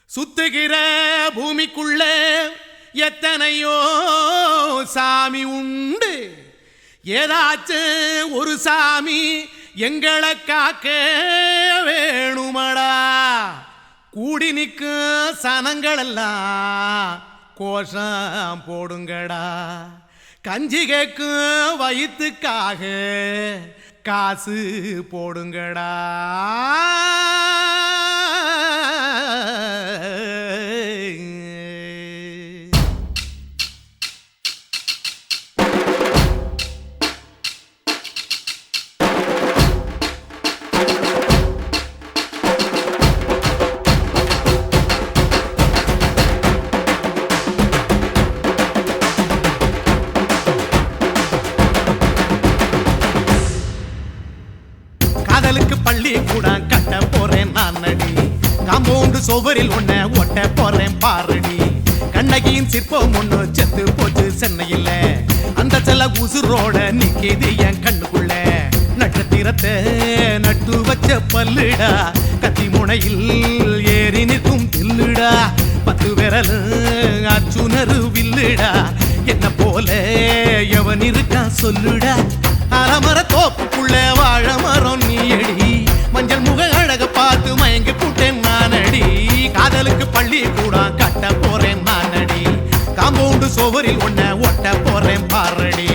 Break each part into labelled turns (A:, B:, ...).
A: சுத்துகிற பூமிக்குள்ள எத்தனையோ சாமி உண்டு. ஏதாச்சும் ஒரு சாமி எங்களை காக்க வேணுமடா. கூடி நிற்கும் சனங்களெல்லாம் கோஷம் போடுங்கடா. கஞ்சி கேட்கும் வயிற்றுக்காக காசு போடுங்கடா. காதலுக்கு பள்ளி கூட கட்ட போறேன் நான் அடி. காம்பவுண்டு சோவரில் ஒன்ன ஒட்ட போறேன் பாரடி. கண்ணகியின் சிற்பம் ஒண்ணு செத்து போச்சு சென்னையில். அந்த செல்ல உசுரோட நிக்கிது என் கண்ணுக்குள்ள. நட்சத்திரத்தை நட்டு வச்ச பல்லுடா. கத்தி முனையில் ஏறி நிற்கும் தில்லுடா. 10 விரல் அச்சுணரு வில்லுடா. என்ன போல எவன் இருக்கா சொல்லுடா. அலமர தோப்புக்குள்ள வாழ மரம் நீ அடி. மஞ்சள் முக அழக பார்த்து மயங்கி புட்டேன் நானடி. காதலுக்கு பள்ளி கூட கட்ட போறேன் நானடி. காம்பவுண்டு சோவரில் ஒன்ன ஒட்ட போறேன் பாரடி.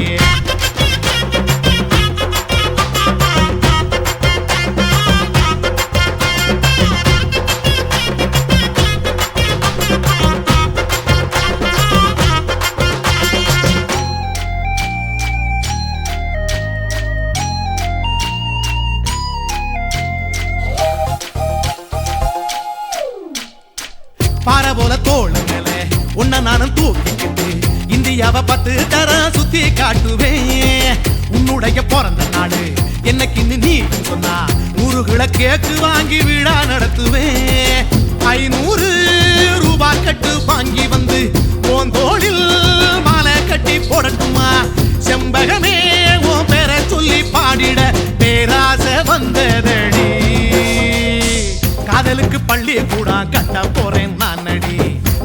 A: பாறை போல தோள் மேல உன்ன நானும் தூக்கிக்கிட்டு இந்தியாவை 10 தரம் சுத்தி காட்டுவேன். உன்னுடைய பிறந்த நாடு என்னைக்கு நீ சொன்னா 100 கிலோ கேக்கு வாங்கி விழா நடத்துவேன். 500 ரூபாய் கட்டு வாங்கி வந்து உன் தோளில் மாலை கட்டி போடட்டுமா. செம்பகமே உன் பேரை சொல்லி பாடிட பேராசை வந்ததடி. காதலுக்கு பள்ளி கூட கட்ட போறேன் நானடி.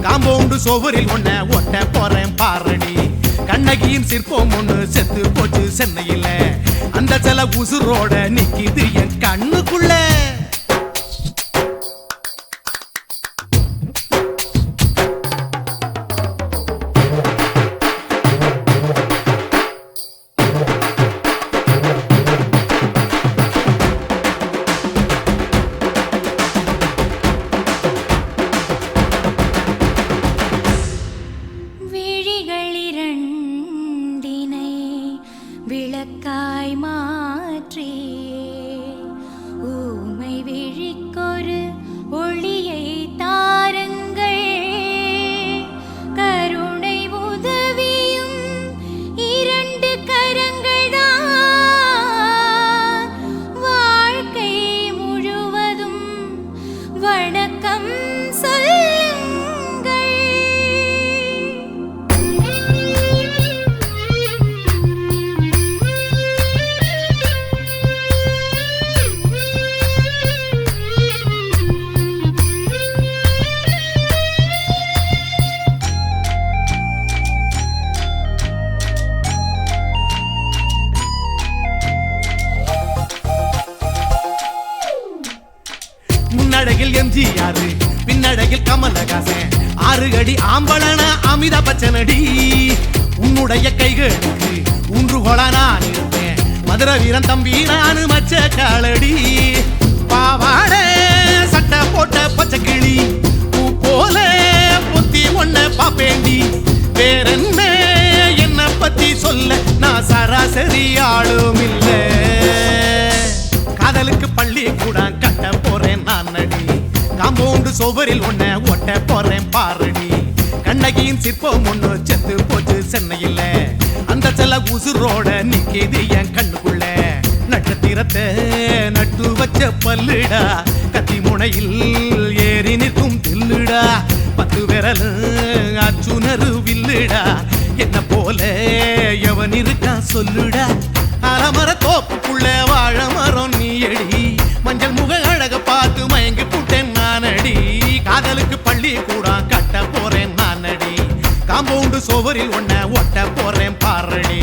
A: காம்பவுண்டு சோவரில் ஒன்ன ஒட்ட போறேன் பாரடி. கண்ணகியின் சிற்பம் ஒண்ணு செத்து போச்சு சென்னையில். அந்த சில உசுரோட நிக்கிது என் கண்ணுக்குள்ள.
B: விளக்காய் மாற்றி ஊமை விழிக்கொரு ஒளியை தாருங்கள். கருணை உதவியும் 2 கரங்கள் தான். வாழ்க்கை முழுவதும் வணக்கம் சொல்லுங்கள்.
A: முன்னடையில் எம்ஜிஆர் பின்னடையில் கமலஹாசன் 6 அடி ஆம்பளன அமிதாப் பச்சனடி. உன்னுடைய கைகளுக்கு ஊன்றுகோலா நான் இருப்பேன். மதுரை வீரன் தம்பி நானு மச்ச காலடி. பாவாட சட்டை போட்ட பச்சை கிளி பூ போல பொத்தி ஒன்ன பாப்பேண்டி. வேறென்ன என்ன பத்தி சொல்ல நான் சராசரி ஆளும் இல்ல. காதலுக்கு பள்ளி கூட கட்ட போறேன் நானடி. காம்பவுண்டு சோவரில் ஒன்ன ஒட்ட போறேன் பாரடி. கண்ணகியின் சிற்பம் ஒண்ணு செத்து போச்சு சென்னையில். அந்த செல்ல உசுரோட நிக்கிது என் கண்ணுக்குள்ள. நட்சத்திரத்தை நட்டு வச்ச பல்லுடா. கத்தி முனையில் ஏறி நிற்கும் தில்லுடா. 10 விரல் அச்சுணரு வில்லுடா. என்ன போல எவன் இருக்கா சொல்லுடா. அலமர தோப்புக்குள்ள வாழ மரம் நீ அடி. மஞ்சள் முக அழக பார்த்து மயங்கி புட்டேன் நானடி. காதலுக்கு பள்ளி பள்ளி கூட கட்ட போறேன் நானடி காம்பவுண்டு சுவரில் ஒன்ன ஒட்ட போறேன் பாரடி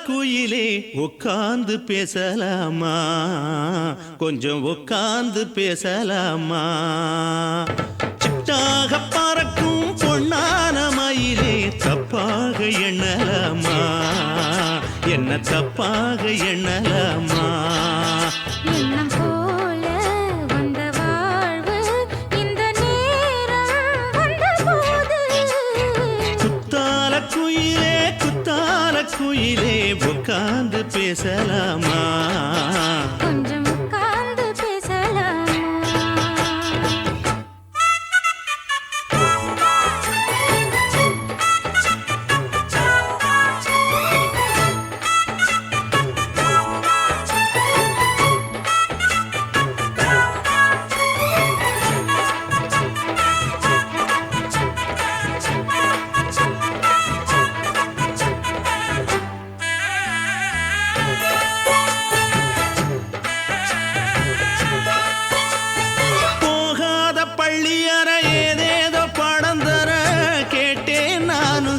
C: குயிலே உட்கார்ந்து பேசலாமா கொஞ்சம் உட்கார்ந்து பேசலாமா சிட்டாக பறக்கும் பொன்னான மயிலே தப்பாக எண்ணலாமா என்ன தப்பாக எண்ணலாமா
B: எண்ணம் போல வந்த வாழ்வு இந்த நேரம் வந்தபோது
C: குத்தால குயிலே உட்கார்ந்து பேசலாமா
B: கொஞ்சம் உட்கார்ந்து பேசலாமா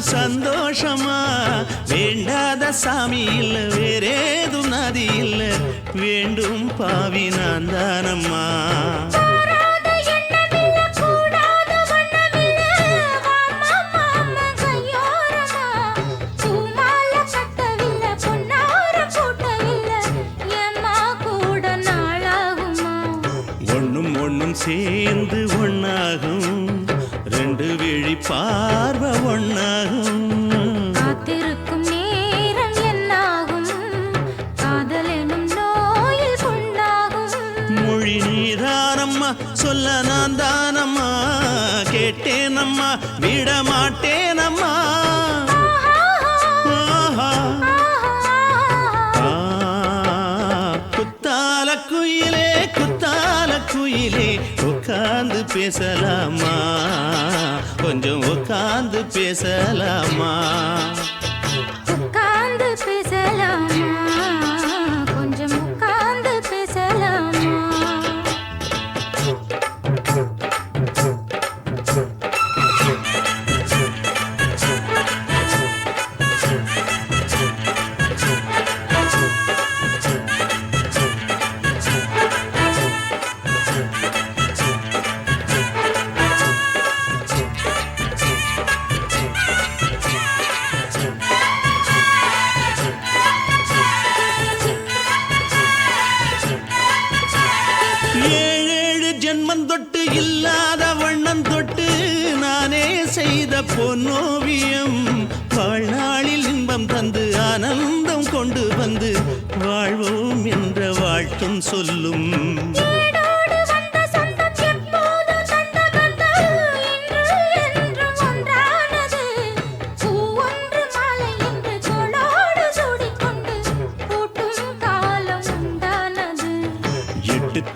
C: சந்தோஷமா வேண்டாத சாமி இல்ல வேறேது நதி இல்ல வேண்டும் பாவி நான் தானம்மா ஒண்ணும் சேர்ந்து ஒன்னாகும் ரெண்டு விழி பார்வை ஒன்னாகும்
B: காத்திருக்கும் நேரம் என்னாகும் காதல் எனும் நோயில் புண்ணாகும்
C: மொழி நீதானம்மா சொல்ல நான் தானம்மா கேட்டேனம்மா விட மாட்டேனம்மா குத்தால குயிலே உட்கார்ந்து பேசலாமா கொஞ்சம் உட்கார்ந்து பேசலாமா
B: உட்கார்ந்து பேசலாமா கொஞ்சம் உட்கார்ந்து பேசலாமா
C: ஜென்மம் தொட்டு இல்லாத வண்ணம் தொட்டு நானே செய்த பொன்னோவியம் வாழ்நாளில் இன்பம் தந்து ஆனந்தம் கொண்டு வந்து வாழ்வோம் என்ற வாழ்த்தும் சொல்லும்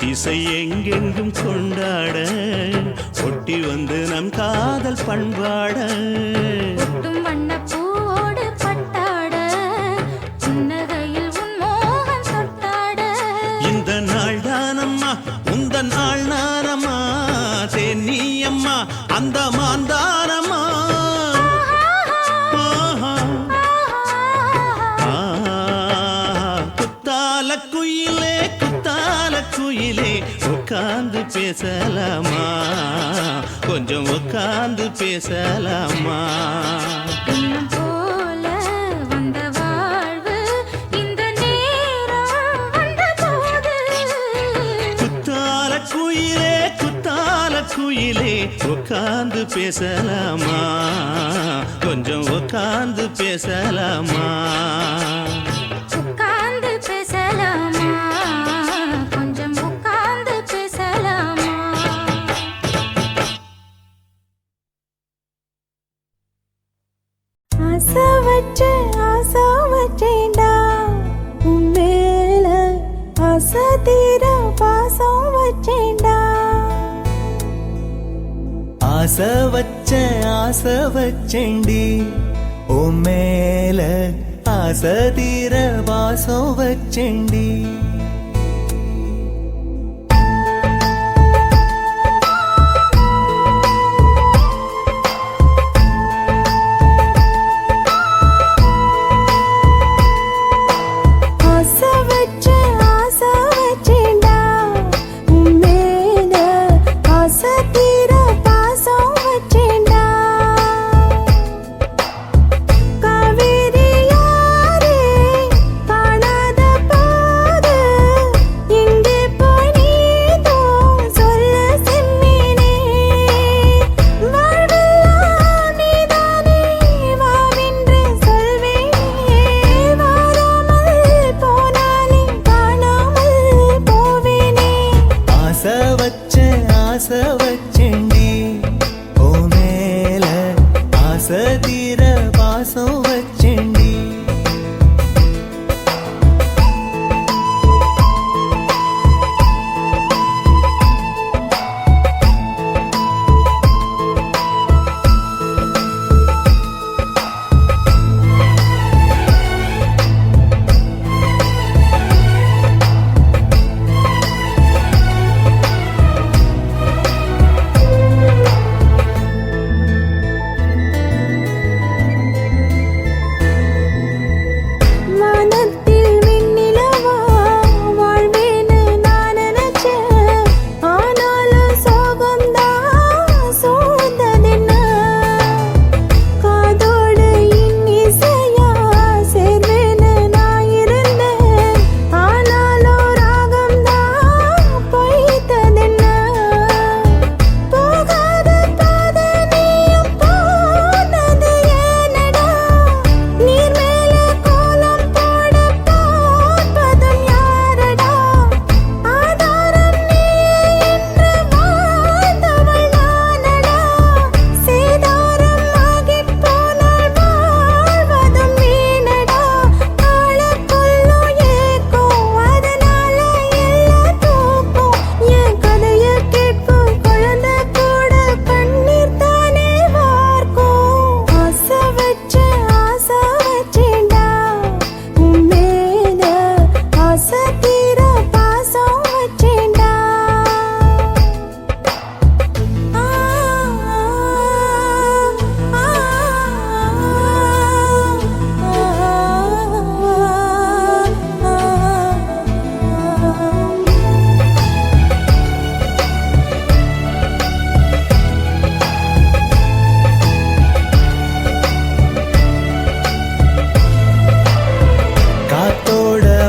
C: திசை எங்கெங்கும் கொண்டாட ஒட்டி வந்து நம் காதல் பண்பாட
B: வண்ண பூவோடு பட்டாட புன்னகையில் உன் மோகம் தொட்டாட
C: இந்த நாள் தானம்மா உந்த நாள் நானம்மா தென்னியம்மா அந்த மாந்தானம்மா குயிலே உட்கார்ந்து பேசலாமா கொஞ்சம் உட்கார்ந்து பேசலாமா
B: எண்ணம் போல வந்த வாழ்வு இந்த நேரம் வந்தபோது
C: உட்கார்ந்து பேசலாமா கொஞ்சம் உட்கார்ந்து பேசலாமா
B: உட்கார்ந்து பேசலாமா கொஞ்சம் உட்கார்ந்து பேசலாமா
D: ஆசை வச்சேன்டா உன் மேல ஆசை தீர பாசம் வச்சேன்டா
E: ஆசை வச்சேண்டி உன் மேல ஆசை தீர வாசம் வச்சேண்டி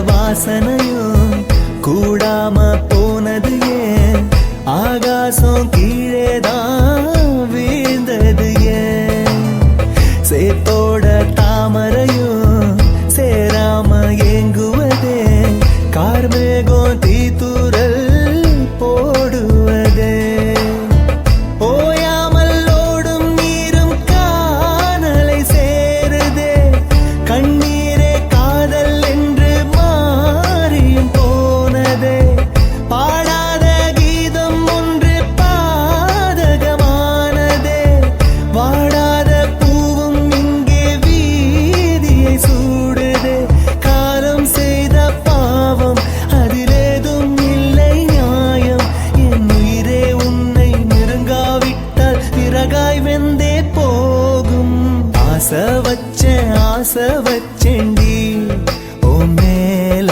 E: வாசனையும் கூடாம போனது ஏன் ஆகாசம் கீழேதான் வீழ்ந்தது ஏன் சேத்தோட தாமரையும் சேராம ஏங்குவதே கார்மேகம் தீத்துரல் போடுவதே ஓயாமல் ஓடும் நீரும் காணலை சேருதே கண்ணீரே காதல் என்று மாறியும் போனதே பாடாத கீதம் ஒன்று பாதகமானதே வாடாத பூவும் இங்கே வீதியை சூடுதே காலம் செய்த பாவம் அதிலேதும் இல்லை நியாயம் என் உயிரே உன்னை நெருங்காவிட்டால் பிறகாய் வெந்தே போகும் ஆசை வச்சேன்டி ஓ மேல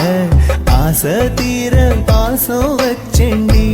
E: ஆசை தீர பாசம் வச்சேண்டி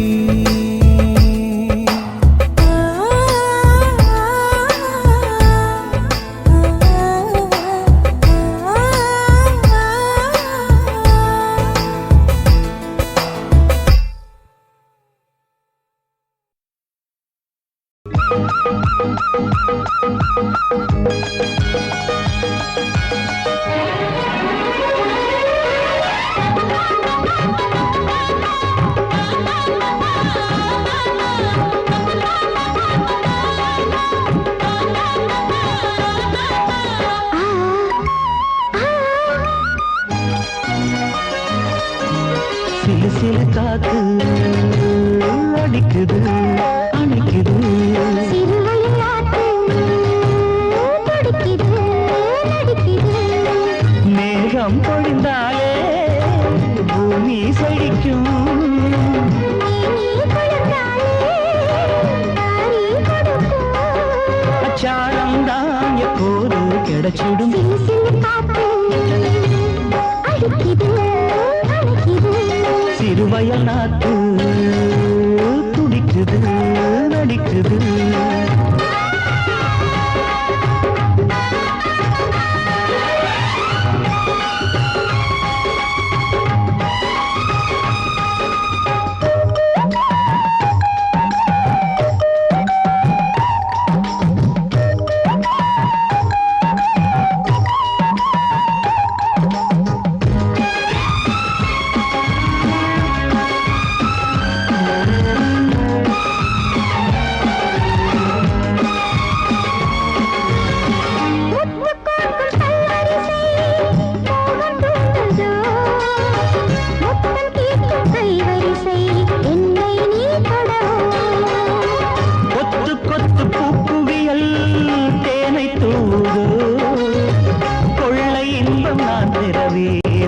C: சிலு சிலு காத்து அடிக்குது அணைக்குது மேகம் பொழிந்தாலே பூமி செழிக்கும் அச்சாரம் தான் எப்போது கிடைச்சிடும் சிறுவயல் நாத்து துடிக்குது நடிக்குது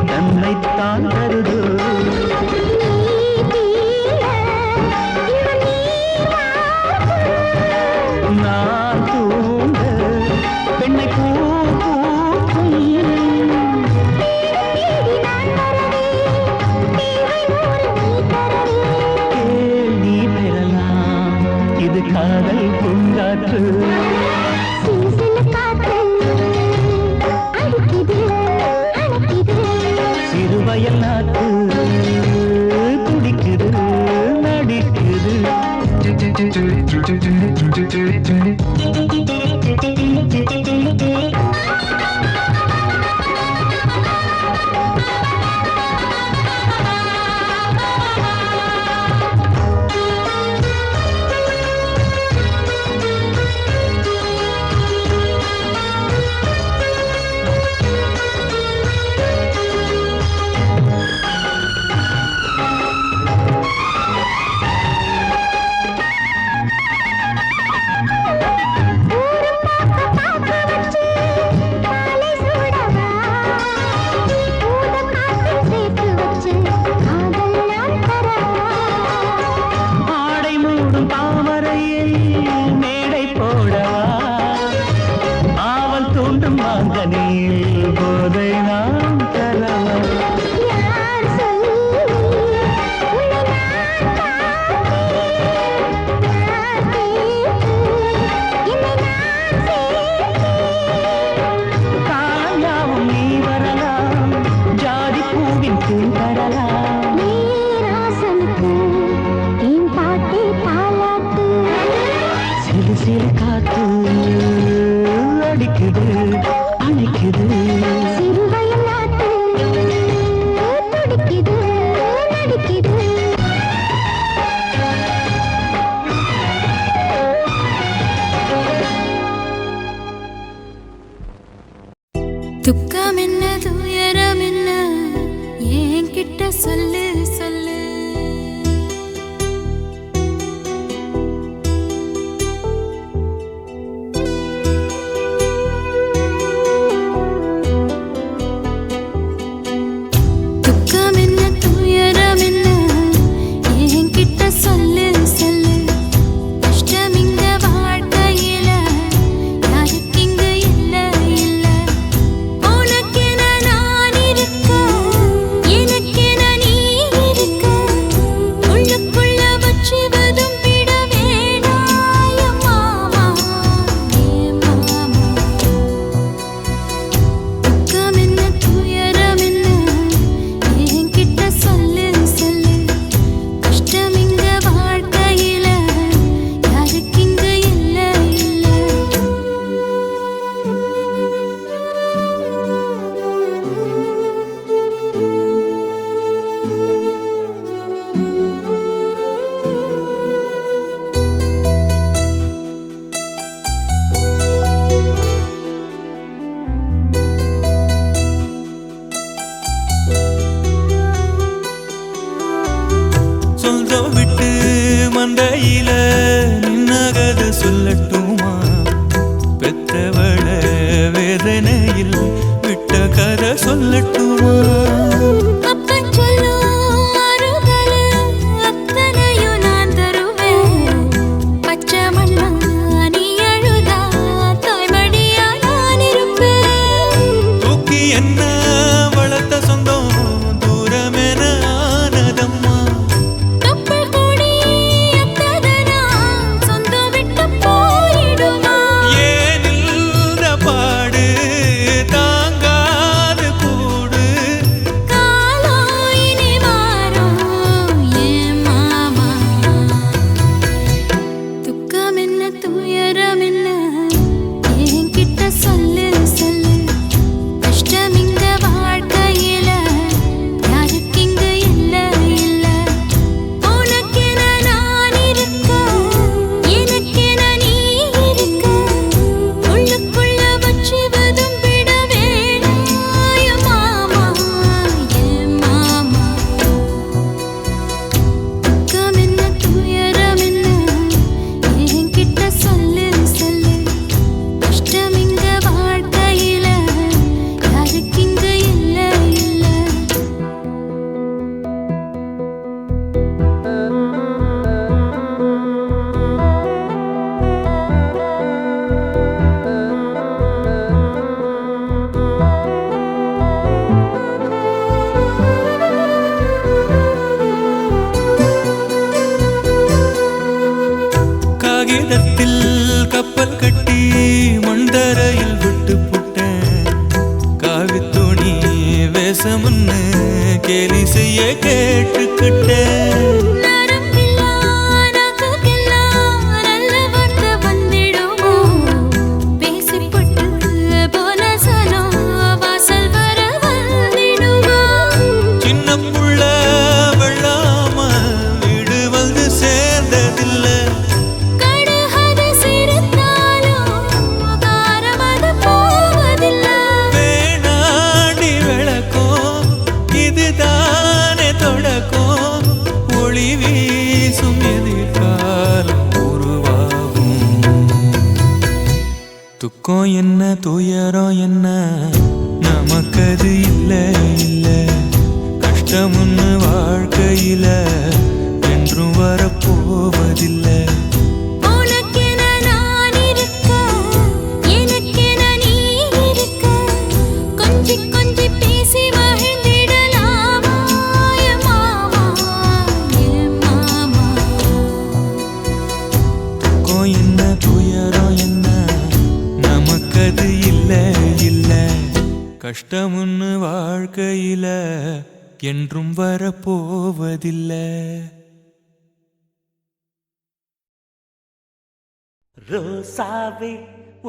C: தன்னைத்தான் தருது நான் தூங்க பெண்ணை பூ கேள்வி பெறலாம் இது காதல் பூங்காற்று சிறுவயல் நாட்டு துடிக்குது நடிக்குது
E: காகிதத்தில் கப்பல் கட்டி மண்டரையில் விட்டு புட்டேன் காவி துணி வேஷம்னு கேலி செய்ய கேட்டுக்கிட்டேன் துக்கம் என்ன துயரம் என்ன நமக்கது இல்ல இல்ல கஷ்டம்னு வாழ்க்கையில என்றும் வரப்போவதில்லை கஷ்டம்னு வாழ்க்கையில என்றும் வரப்போவதில்லை.
C: ரோசாவே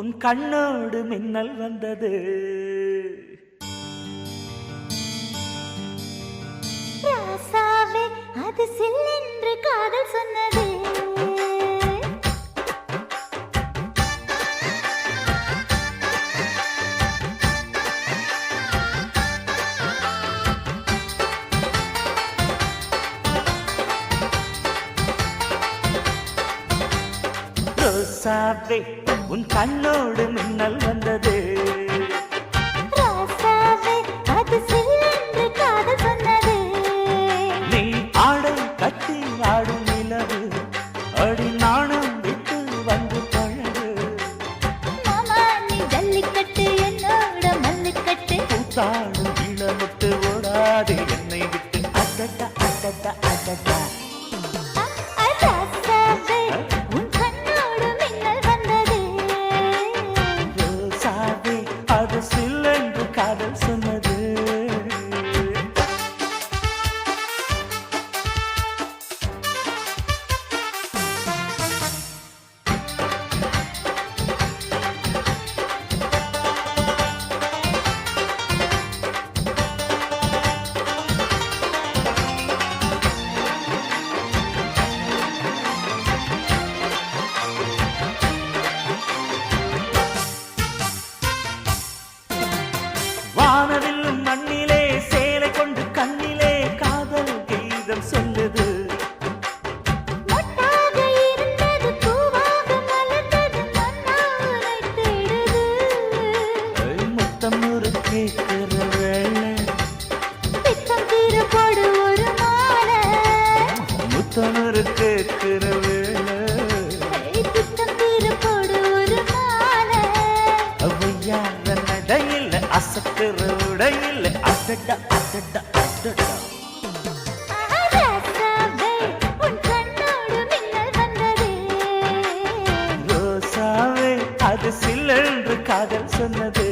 C: உன் கண்ணோடு மின்னல் வந்தது.
B: ராசாவே அது சில்லென்று காதல் சொன்னது.
C: ரோசாவே உன் கண்ணோடு மின்னல் வந்தது.
B: ராசாவே அது சில்லென்று காதல் சொன்னது.
C: நீ ஆடல் கட்டி ஆடும் நிலவு அடி நாணம் விட்டு வந்து பழகு.
B: மாமா நீ ஜல்லிக்கட்டு என்னோட மல்லுக்கட்டு.
C: கூத்தாடும் இளமுட்டு ஓடாது என்னை விட்டு. அடடா அடடா அடடா
B: ராசாவே உன் கண்ணோடு மின்னல் வந்தது.
C: ரோசாவே அது சில்லென்று காதல் சொன்னது. வானவில்லும் மண்ணிலே சேலை கொண்டு கண்ணிலே காதல் கீதம் சொல்லுது.
B: மொட்டாக இருந்தது பூவாக மலர்ந்தது மன்னாரை தேடுது.
C: முத்தம் ஒரு கேட்கிற வேளை
B: பித்தம் தீர போடு ஒரு மாலை.
C: முத்தம் ஒரு கேட்கிற வேளை
B: பித்தம் தீர போடு ஒரு மாலை.
C: அவையார நடையில் அசத்துற உடையில் அடடா அடடா அடடா.
B: ராசாவே உன் கண்ணோடு மின்னல் வந்தது.
C: ரோசாவே அது சில்லென்று காதல் சொன்னது.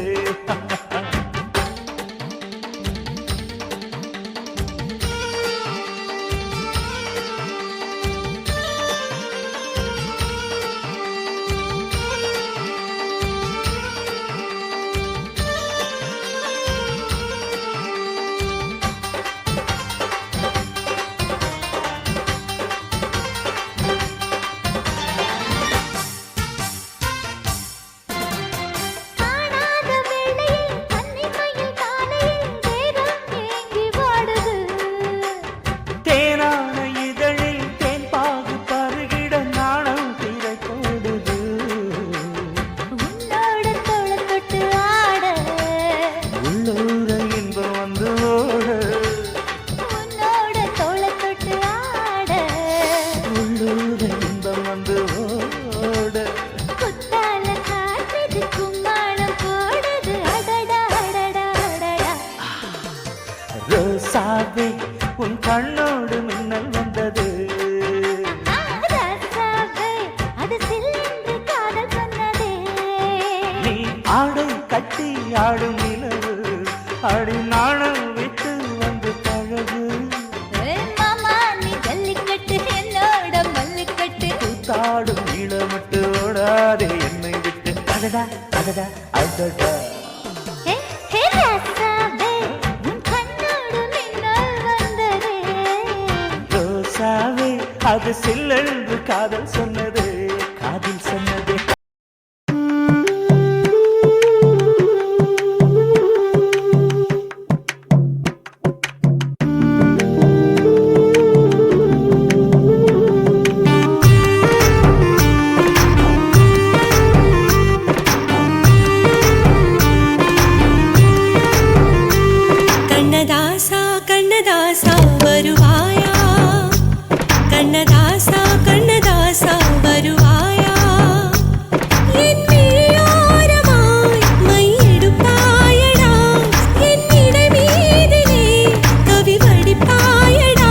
B: காணாத வேளையில் கன்னிமையில் காலையில் தேகம் ஏங்கி வாடுது.
C: தேனான இதழில் தேன் பாகு பருகிட நாணம் திரை போடுது.
B: உன்னோட தோளை தொட்டு ஆட.
C: உள்ளூர இன்பம் வந்து ஓட.
B: உன்னோட தோளை தொட்டு ஆட.
C: உள்ளூர இன்பம் வந்து ஓட.
B: குத்தால காட்டுது கும்மாளம் போடுது. அடடா அடடா அடடா.
C: ரோசாவே உன் கண்ணோடு மின்னல் வந்தது.
B: ராசாவே அது சில
C: அடடா அடடா
B: ஹே ஹே ராசாவே உன் கண்ணோடு மின்னல் வந்ததே
C: ரோசாவே அது சில்லென்று காதல் சொன்னது காதில் சொன்னது
F: கண்ணதாசா கண்ணதாசா வருவாயா கண்ணதாசா கண்ணதாசா வருவாயா என் விழியோரமாய் மையெடுப்பாயடா என்னிடை மீதிலே கவி வடிப்பாயடா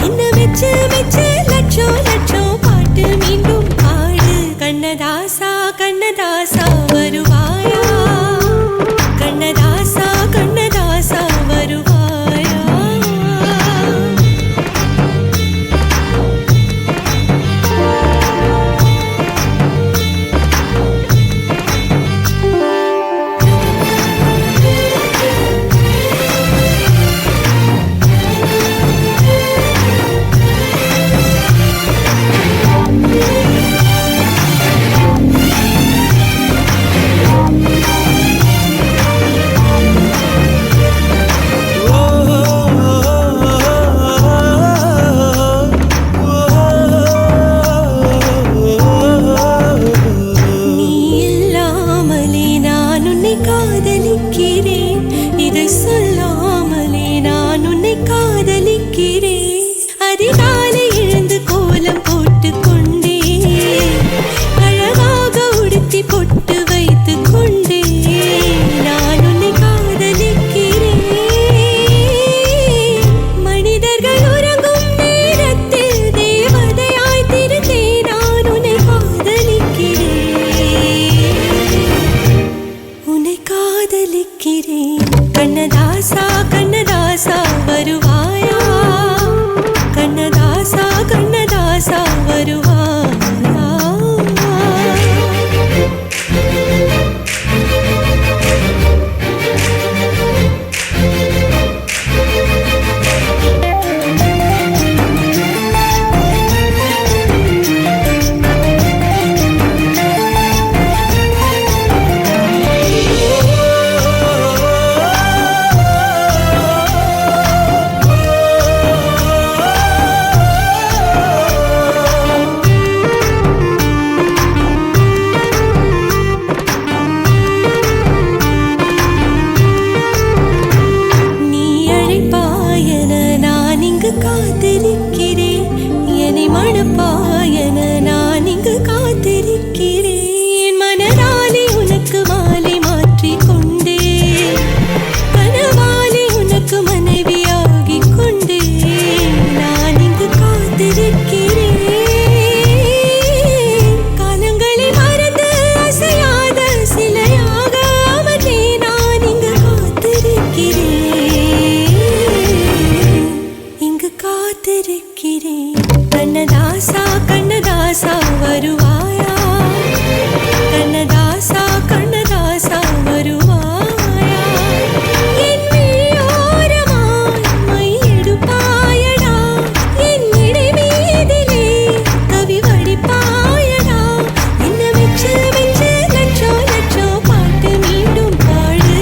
F: என்ன வெச்சு வெச்சு லட்சோ லட்சோ பாட்டு மீண்டும் பாடு கண்ணதாசா கண்ணதாசா வருவாயா கண்ணதாசா கண்ணதாசா வருவாயா நீ இல்லாமலே நான் உன்னை காதலிக்கிறேன் இதை சொல்லாமலே நான் உன்னை காதலிக்கிறேன் அதிகாலை எழுந்து கோலம் போட்டு கொண்டே அழகாக உடுத்தி பொட்டு வைத்து கொண்டே நான் உன்னை காதலிக்கிறேன் மனிதர்கள் உறங்கும் நேரத்தில் தேவதையாய் திருந்தே நான் உன்னை காதலிக்கிறேன் உன்னை காதலிக்கிறேன் கண்ணதாசா கண்ணதாசா வருவாயா கண்ணதாசா கண்ணதாசா வருவாயா நீ அழைப்பாயன நான் இங்கு காத்திருக்கிறேன் என்னை மணப்பாயன நான் இங்கு காத்திருக்கிறேன் மனதாலே உனக்கு மாலை மாற்றிக் கொண்டே கனவாலே உனக்கு மனைவியாகிக் கொண்டே நான் இங்கு காத்திருக்கிறேன் காலங்களை மறந்து அசையாத சிலையாக அமர்ந்தே நான் இங்கு காத்திருக்கிறேன் இங்கு காத்திருக்கிறேன் கண்ணதாசா கண்ணதாசா வருவாயா கண்ணதாசா கண்ணதாசா வருவாயா என் விழியோரமாய் மையெடுப்பாயடா என்னிடை மீதிலே கவி வடிப்பாயடா என்ன வெச்சு வெச்சு லட்சோ லட்சோ பாட்டு மீண்டும் பாடு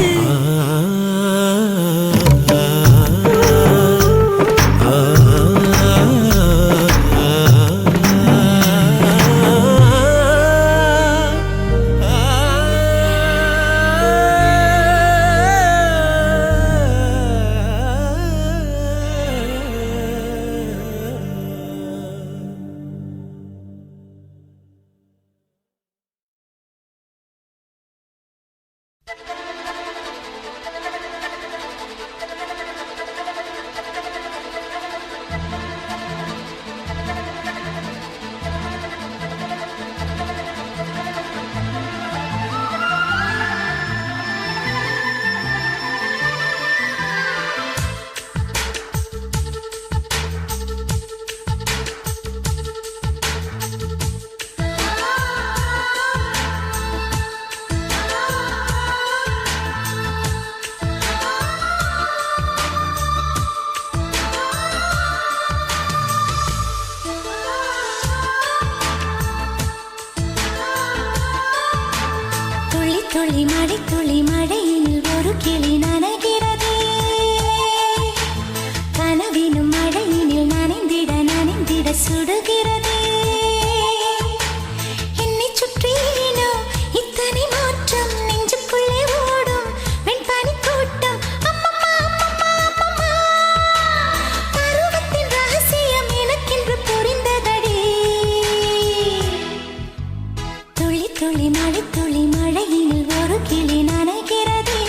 F: துளி மழை துளி மழையில் ஒரு கிளி நனைகிறதே கனவினும் மழையினில் நனைந்திட நனைந்திட சுடுகிறதே என்னை சுற்றினோ இத்தனை மாற்றம் நெஞ்சுக்குள்ளே ஓடும் வெண்பனி கூட்டம் அம்மம்மா அம்மம்மா அம்மம்மா பருவத்தின் ரகசியம் எனக்கென்று புரிந்ததடி துளி துளி மழை துளி மழையில் ஒரு கிளி நனைகிறதே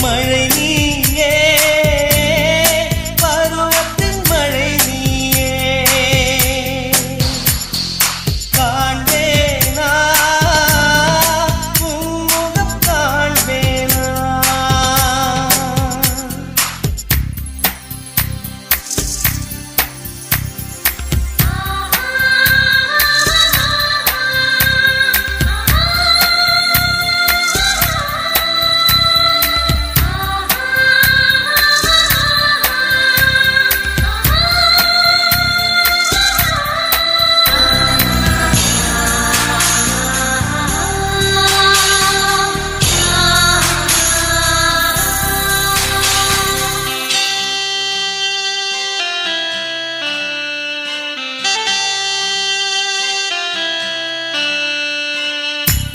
G: மழை நீயே பருவத்தின் மழை நீயே காண்பேனா உன்முகம் காண்பேனா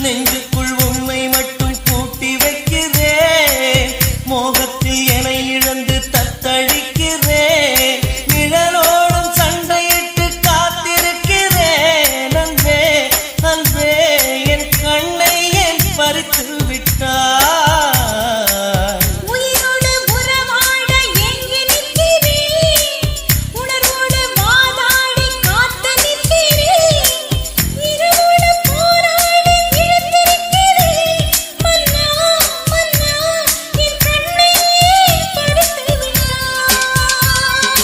G: நெஞ்சுக்குள் உண்மை மட்டும் பூட்டி வைக்கிறேன் மோகத்தில் என்னை இழந்து தத்தளிக்கிறேன் நிழலோடும் சண்டையிட்டு காத்திருக்கிறேன் அன்பே அன்பே என் கண்ணை ஏன் பறித்து விட்டாய்
F: உயிரோடு உறவாட எங்கி நிற்கிறேன் உணர்வோடு வாதாடி காத்து நிற்கிறேன் இரவோடு போராடி இழந்திருக்கிறேன் மன்னா மன்னா என் கண்ணை பறித்து விட்டாய்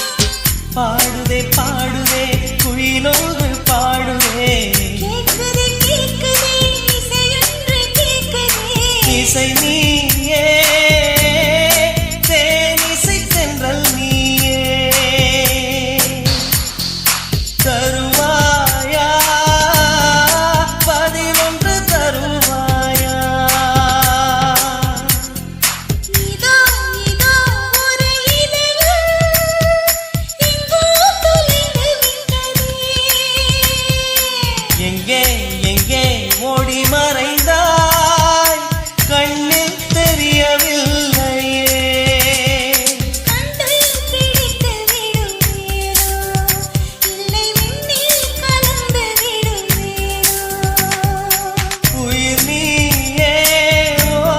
G: பாடுதே பாடுதே குயிலோடு பாடுதே
F: கேட்குதே கேட்குதே இசையொன்று கேட்குதே
G: இசை நீயே தேனிசை சென்றல் நீயே தருவாயா பதிலொன்று தருவாயா
F: இதோ இதோ ஒரு இதயம் எங்கோ தொலைந்து விட்டதே
G: எங்கே எங்கே ஓடி மறைந்தாய் கண்ணில் தெரியவில்லையே
F: கண்டு பிடித்து விடுவேனோ இல்லை விண்ணில் கலந்து விடுவேனோ
G: உயிர் நீயே ஓ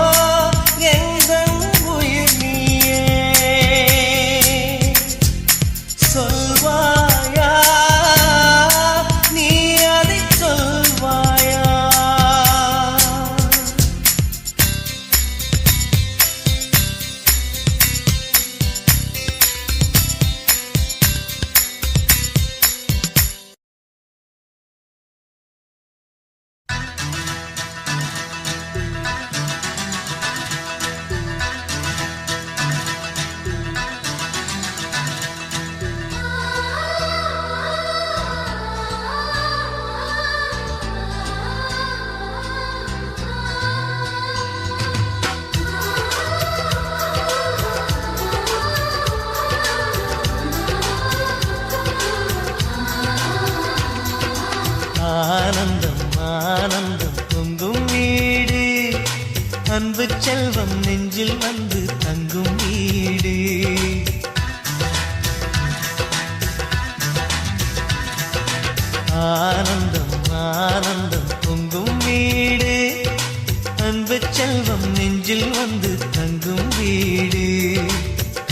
G: எந்தன் உயிர் நீயே சொல்வாயா நீ அதை சொல்வாயா ஆனந்தம் ஆனந்தம் பொங்கும் வீடு அன்பு செல்வம் நெஞ்சில் வந்து தங்கும் வீடு ஆனந்தம் ஆனந்தம் பொங்கும் வீடு அன்பு செல்வம் நெஞ்சில் வந்து தங்கும் வீடு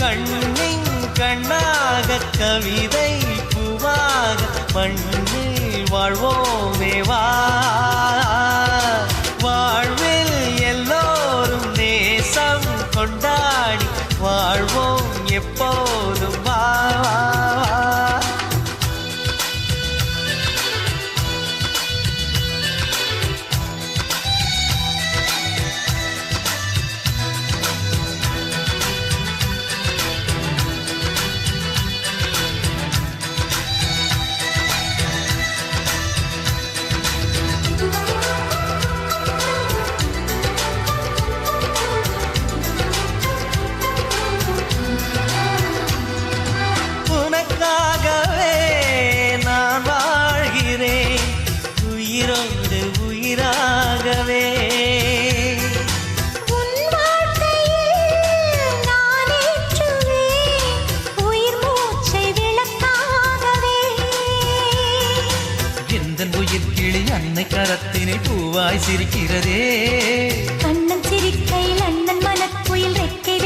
G: கண்ணின் கண்ணாக கவிதை பூவாக மண்ணில் வாழ்வோமே வா வாழ்வில் எல்லோரும் நேசம் கொண்டாடி வாழ்வோம் எப்போதும் வா உனக்காகவே நான் வாழ்கிறேன் உயிரோடு உயிராகவே
F: உன் வாழ்க்கையில் நான் ஏற்றுவேன் உயிர் மூச்சை விளக்காகவே
G: எந்தன் உயிர் கிளி அன்னை கரத்தினை பூவாய் சிரிக்கிறதே
F: கண்ணன் சிரிக்கையில் அண்ணன் மனக்குயில் ரெக்கை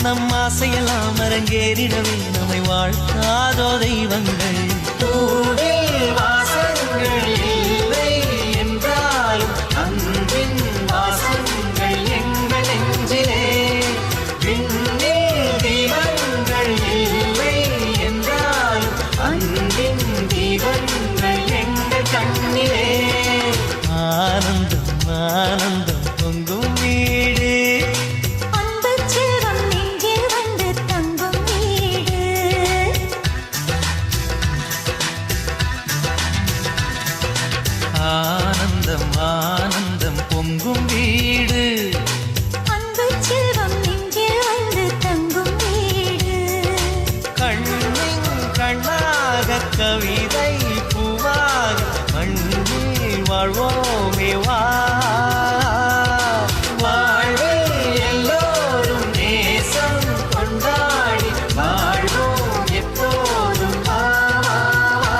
G: நம் ஆசையெல்லாம் அரங்கேறிடவே நம்மை வாழ்த்தாதோ தெய்வங்கள் பூவில் வாசங்கள் இல்லை என்றாலும் அன்பின் வாசங்கள் எங்கள் நெஞ்சிலே விண்ணில் தீபங்கள் இல்லை என்றாலும் அன்பின் தீபங்கள் எங்கள் கண்ணிலே ஆனந்தம் ஆனந்தம் பொங்கும் வீடு
B: அன்பு செல்வம் நெஞ்சில் வந்து தங்கும் வீடு
G: ஆனந்தம் ஆனந்தம் பொங்கும் வீடு
B: அன்பு செல்வம் நெஞ்சில் வந்து தங்கும் வீடு
G: கண்ணின் கண்ணாக கவிதை பூவாக மண்ணில் வாழ்வோமே வா வாழ்வில் எல்லோரும் நேசம் கொண்டாடி வாழ்வோம் எப்போதும் வா, வா, வா.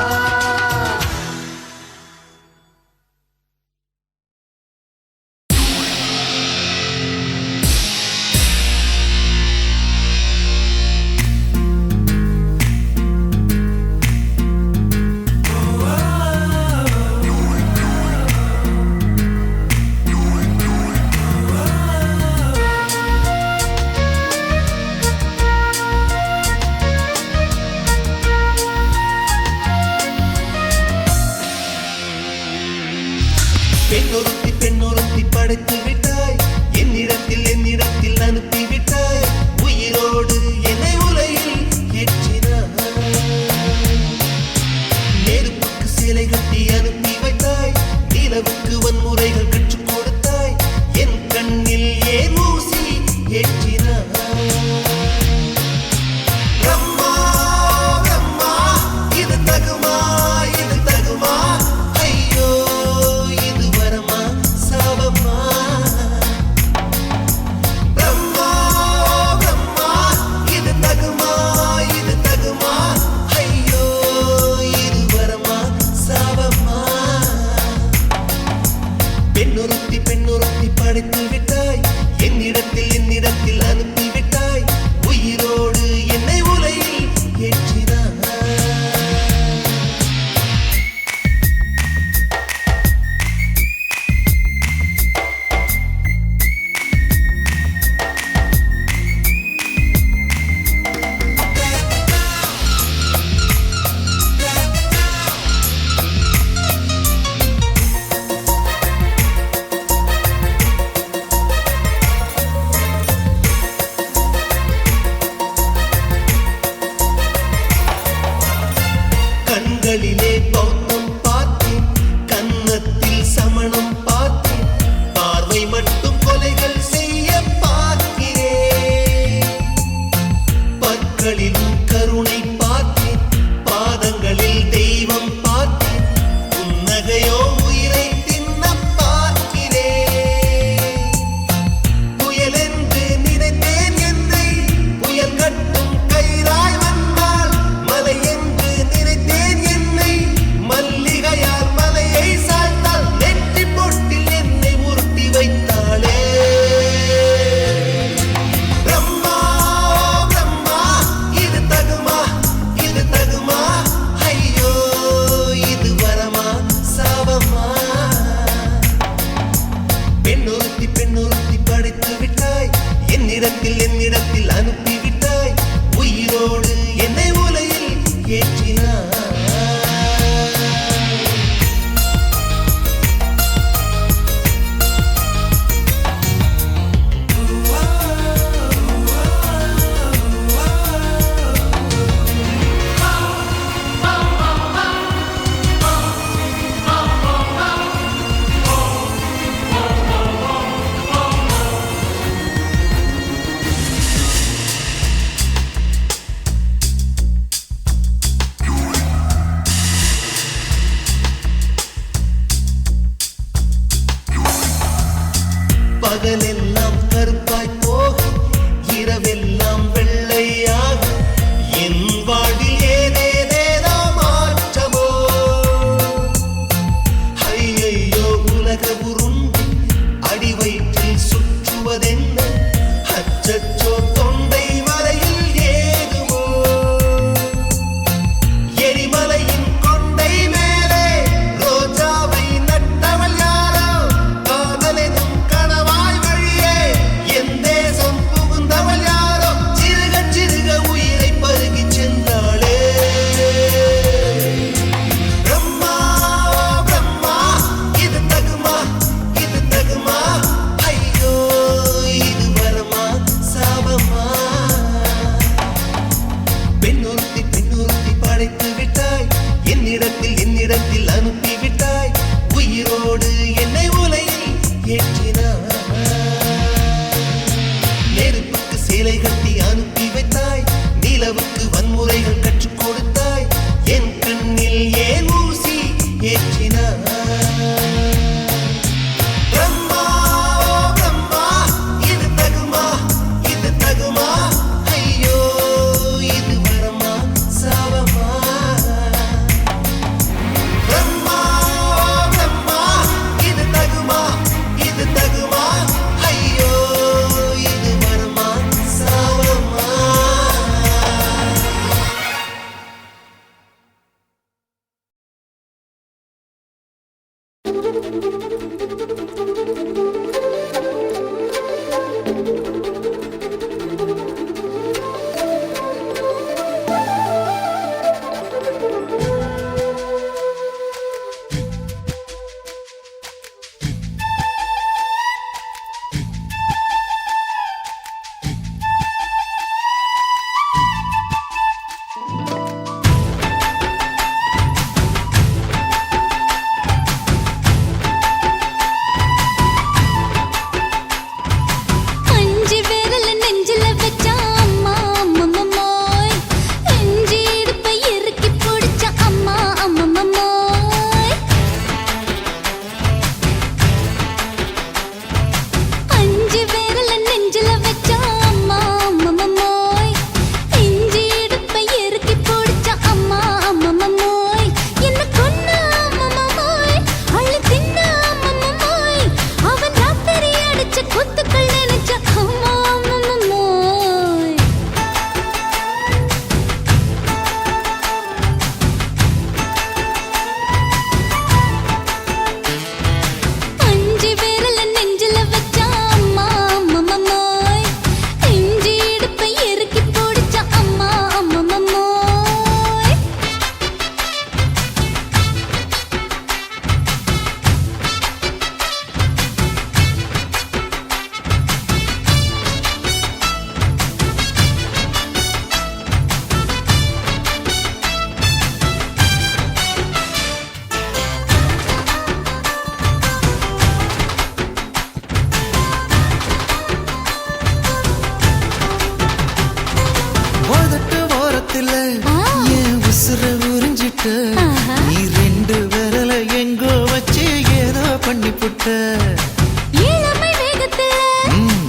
F: இளமை வேகத்துல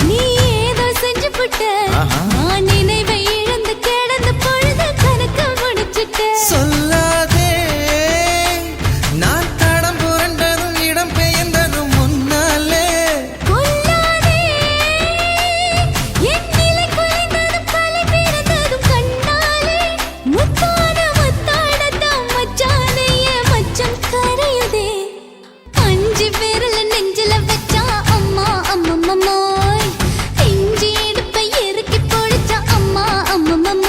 F: நீ ஏதோ செஞ்சு புட்ட நான் நினைவை இழந்து கிடந்த பொழுது கணக்கு முடிச்சிட்ட
G: சொல்லாதே நான் தடம் புரண்டதும் இடம் பெயர்ந்ததும் முன்னாலே
F: கொல்லாதே என் நிலை குலைந்ததும் பலை பிறந்ததும் கண்ணாலே முத்தான முத்தாடத்தான் மச்சானைய மச்சம் கரையுதே அஞ்சு விரல நெஞ்சில வச்சா அம்மா அம்மம்மம்மோய் இஞ்சி இடுப்பை இறுக்கி பொழிச்சா அம்மா அம்மம்மம்மோய்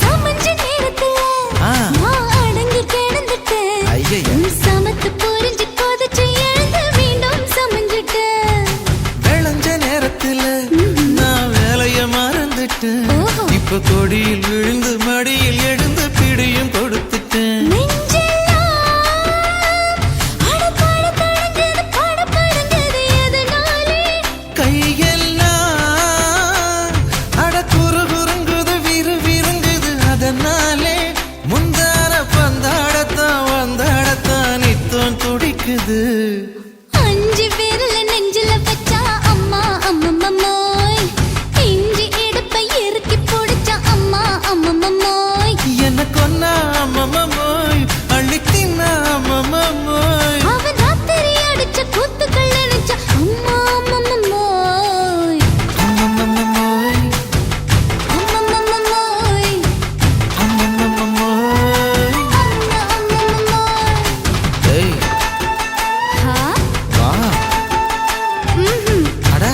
F: சமஞ்ச நேரத்துல நான் அடங்கி கிடந்துட்டேன்
G: ஐயைய.
F: நீ சமத்து புரிஞ்சு கொதிச்சு எழுந்து மீண்டும் சமஞ்சிட்டேன்
G: விளைஞ்ச நேரத்துல நான் வேலைய மறந்துட்டேன்
F: ஓஹோ.
G: இப்ப கொடியில் விழுந்து மடியில் எழுந்து பிடியும் கொடுத்துட்டேன்
F: நெஞ்செல்லாம் அடப்பாட தடங்குது படபடங்குது எதனாலே
G: கையெல்லாம் அட குறுகுறுங்குது விறுவிறுங்குது அதனாலே முந்தான பந்தாடத்தான் வந்தாடத்தான் நித்தம் துடிக்குது
F: அஞ்சு விரல நெஞ்சில வச்சா அம்மா அம்மம்மம்மோய் இஞ்சி இடுப்பை இறுக்கி பிடிச்சா அம்மா அம்மம்மம்மோய்
G: என்ன கொன்னா அம்மம்மோய் அள்ளித்தின்னா அம்மம்மோய்
F: அவன் ராத்திரி அடிச்ச கூத்துக்கள் நினைச்சா அம்மா அம்மம்மம்மோய்
G: அம்மம்மோய்
F: அம்மம்மம்மோய்
G: அம்மம்மோய்
F: அம்மா அம்மம்மம்மோய்
G: ஏய்
F: ஹா
G: வா
F: ம்ஹும்
G: அட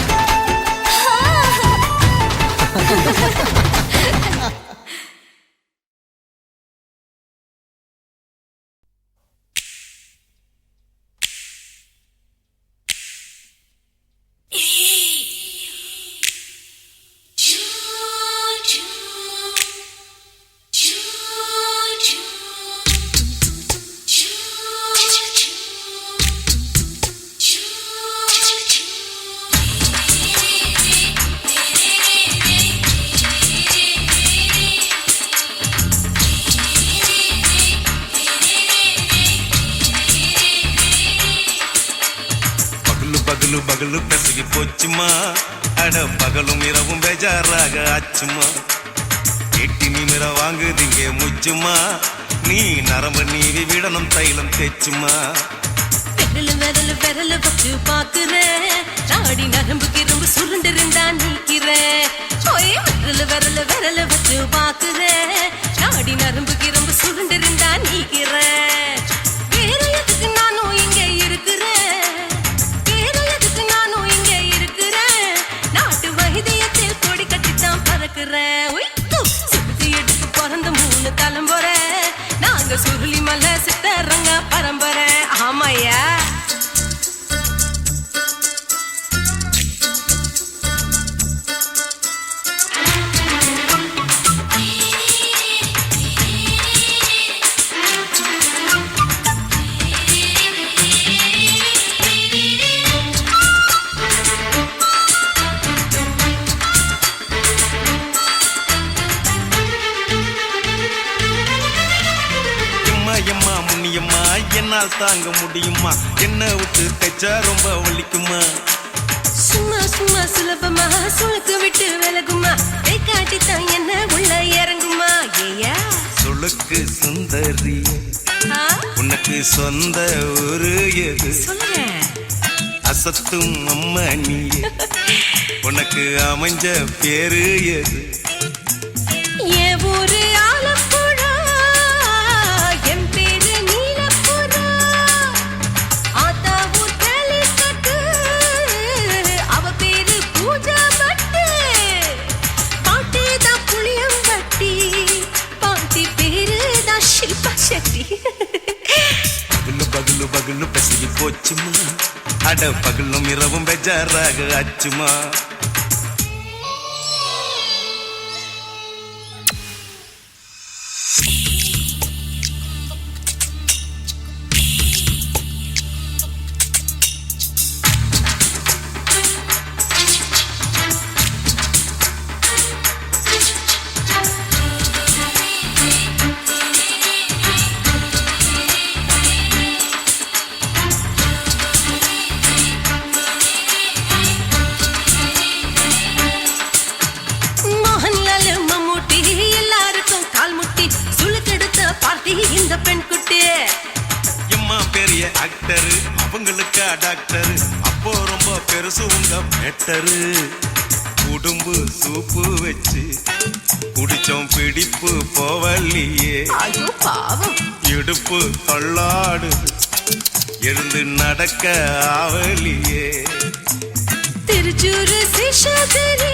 H: பகலு பகலு பெசகி போச்சுமா அட பகலும் இரவும் பேஜாராக ஆச்சுமா எட்டி நிமிர வாங்குதிங்க முச்சுமா நீ நரம்பு நீவி விடணும் தைலம் தேச்சுமா
F: விரல் விரல் வச்சு பாக்குறேன் ராடி நரம்பு கிரும்பு சுருண்டிருந்தா நீக்கிறேன் விரல் வச்சு பாக்குறேன் ராடி நரம்பு கிரும்பு சுருண்டிருந்தா நீக்கிறேன் வேற எதுக்கு நானும் இங்க இருக்கிறேன் வேற எதுக்கு நானும் இங்க இருக்கிறேன் நாட்டு வைத்தியத்தில் கொடி கட்டித்தான் பறக்கிறேன் சுத்தி எடுத்து பிறந்த 3 தலைமுறை நாங்க சுருளி மலை சித்தரங்க பரம்பரை ஆமாயா
H: எம்மா முன்னியம்மா என்னால் தாங்க முடியுமா என்ன விட்டு தைச்சா ரொம்ப வலிக்குமா
F: சும்மா சும்மா சுலபமா சுளுக்கு விட்டு விலகுமா கை காட்டித்தான் என்ன உள்ள இறங்குமா ஏயா
H: சுளுக்கு சுந்தரி உனக்கு சொந்த ஊரு எது
F: சொல்றேன்
H: அசத்தும் அம்மா நீ உனக்கு அமைஞ்ச பேரு எது
F: என் ஊரு ஆலப்புழா என் பேரு நீலப்புறா ஆத்தா ஊர் கேலிக்கட்டு அவ பேரு பூஜா
H: பகலு பகலு பசிக்கு போச்சுமா அட பகலும் இரவும் பெஜாராக ஆச்சுமா
F: இந்த பெண் குட்டி
H: எம்மா பெரிய ஆக்டர் அவங்களுக்கா டாக்டர் அப்போ ரொம்ப பெருசு உங்க பெட்டரு உடும்பு சூப்பு வச்சு குடிச்சோம் பிடிப்பு போவல்லையே
F: ஐயோ பாவம்
H: இடுப்பு தள்ளாடு எழுந்து நடக்க ஆவலியே
F: திருச்சூரு சிஷாதிரி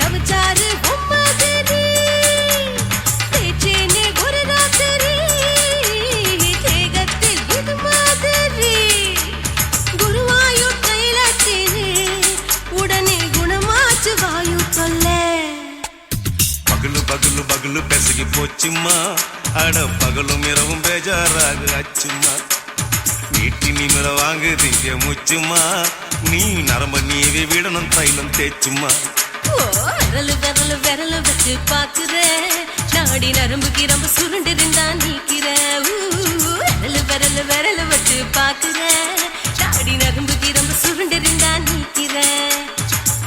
F: தவச்சாரு பொம்மதிரி தேச்சேனே ஒரு ராத்திரி தேகத்தில் இது மாதிரி குருவாயூர் கைலாத்திரி உடனே குணமாச்சு வாயு சொல்ல
H: பகலு பகலு பகலு பெசகி போச்சுமா அட பகலும் இரவும் பேஜாராக ஆச்சுமா நீட்டி நிமிர வாங்குதீங்க முச்சுமா நீ நரம்ப நீவே விடணும் தைலம் தேச்சுமா
F: விரலு விரலு விரலு வச்சு பாக்குற நாடி நரம்பு கிரம்பு சுருண்டு இருந்தா நீக்கிற விரலு விரலு விரலு வச்சு பாக்குற நாடி நரம்பு கிரம்பு சுருண்டு இருந்தா நீக்கிற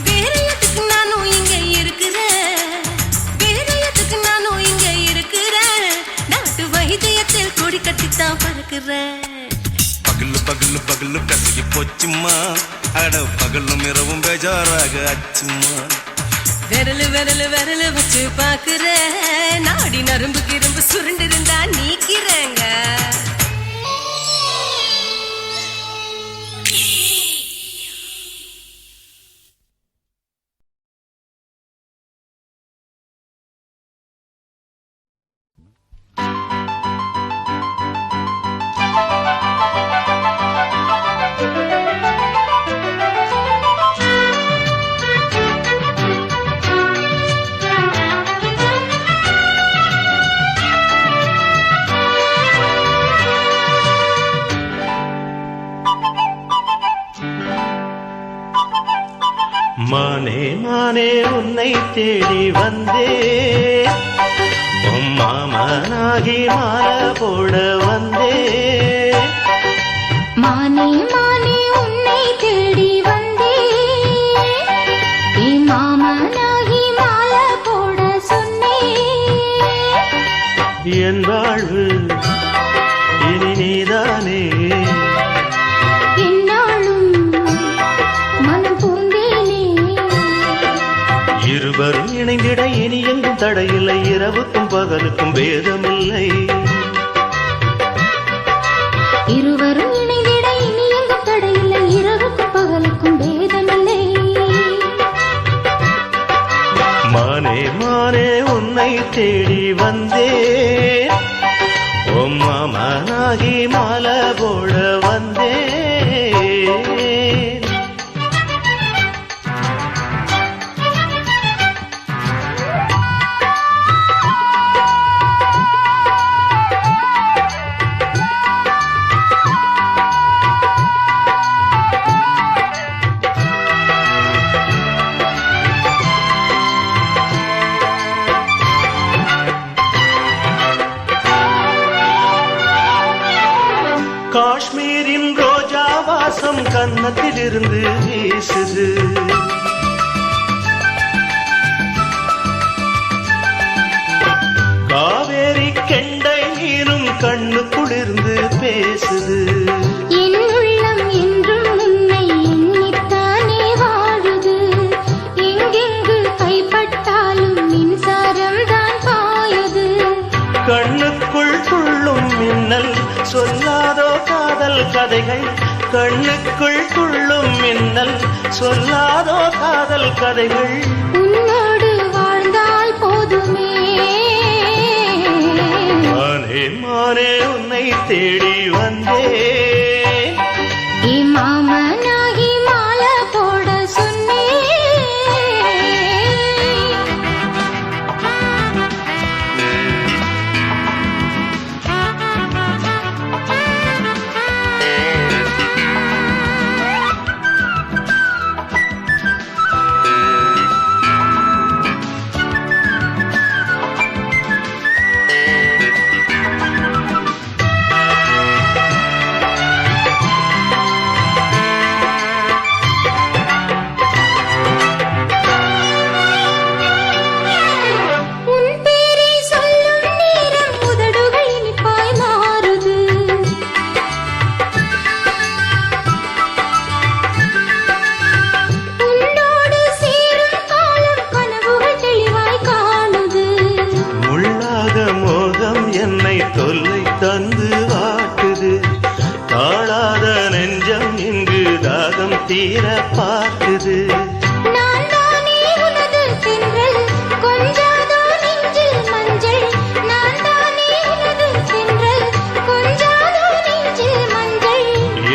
F: வேற எதுக்கு நானும் இங்க இருக்கிற வேற எதுக்கு நானும் இங்க இருக்கிற நாட்டு வைத்தியத்தில் கொடி கட்டித்தான் பறக்குற
H: பகலு பகலு பகலு பெசகி போச்சுமா அட பகலும் இரவும் பேஜாராக ஆச்சுமா
F: விரலு விரலு விரலு வச்சு பாக்குற நாடி நரம்பு கிரம்பு சுருண்டு இருந்தா நீக்கிறேங்க
C: மானே மானே உன்னை தேடி வந்தே மாமனாகி மாலை போட வந்தே
B: மானே மானே உன்னை தேடி வந்தே மாமனாகி மாலை போட சொன்னே
C: என் வாழ்வு இனி நீதானே இருவரும் இணைந்திட இனி எங்கும் தடையில்லை இரவுக்கும் பகலுக்கும் பேதமில்லை
B: இருவரும் இணைந்திட இனி எங்கும் தடையில்லை இரவுக்கும் பகலுக்கும் பேதமில்லை
C: மானே மானே உன்னை தேடி வந்தே மாமனாகி மாலை போட வந்தே காஷ்மீரின் ரோஜா வாசம் கன்னத்திலிருந்து வீசுது காவேரி கெண்டை நீரும் கண்ணுக்குளிர்ந்து பேசுது
B: என் உள்ளம் என்றும் உன்னை எண்ணித்தானே வாழுது எங்கெங்கு கைப்பட்டாலும் மின்சாரம் தான் பாயுது
C: கண்ணுக்குள் துள்ளும் மின்னல் சொல்லாதோ காதல் கதைகள் கண்ணுக்குள் துள்ளும் மின்னல் சொல்லாதோ காதல் கதைகள்
B: உன்னோடு வாழ்ந்தால் போதுமே
C: மானே
G: மானே உன்னை தேடி வந்தேன்
B: மாமனாகி மாலை போட
G: தொல்லை தந்து வாட்டுது தாழாத நெஞ்சம் இங்கு தாகம் தீர பார்க்குது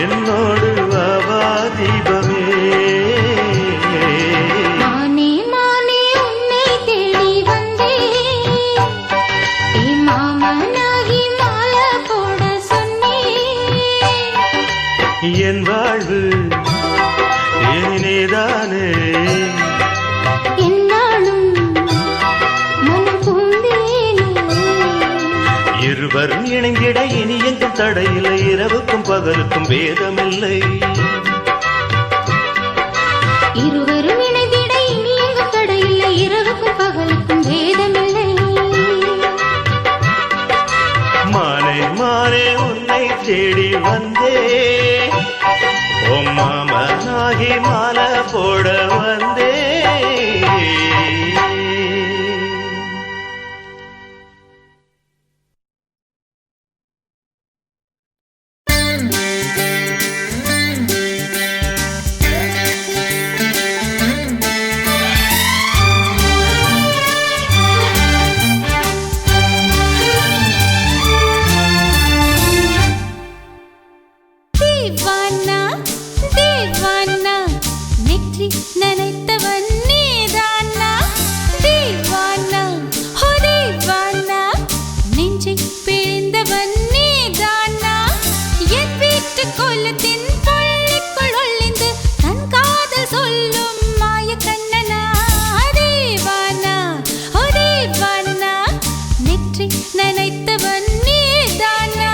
G: என்னோடு வாவா தீபமே என் வாழ்வு ஏனேதானே இருவரும் இணைந்திட இனி எங்கும் தடையில்லை இரவுக்கும் பகலுக்கும் வேதமில்லை
B: இருவரும் இணைந்திட இனி எங்கும் தடையில்லை இரவுக்கும் பகலுக்கும் வேதமில்லை
G: மானே மானே உன்னை தேடி வந்தே மாமனாகி மாலை போட வந்தே
B: நினைத்தவன் நீதானா தீவானா ஹோ தீவானா நெஞ்சை பிழிந்தவன் நீதானா என் வீட்டு கோலத்தின் பள்ளிக்குள் ஒளிந்து தன் காதல் சொல்லும் மாய கண்ணனா தீவானா ஹோ தீவானா நெற்றி நினைத்தவன் நீதானா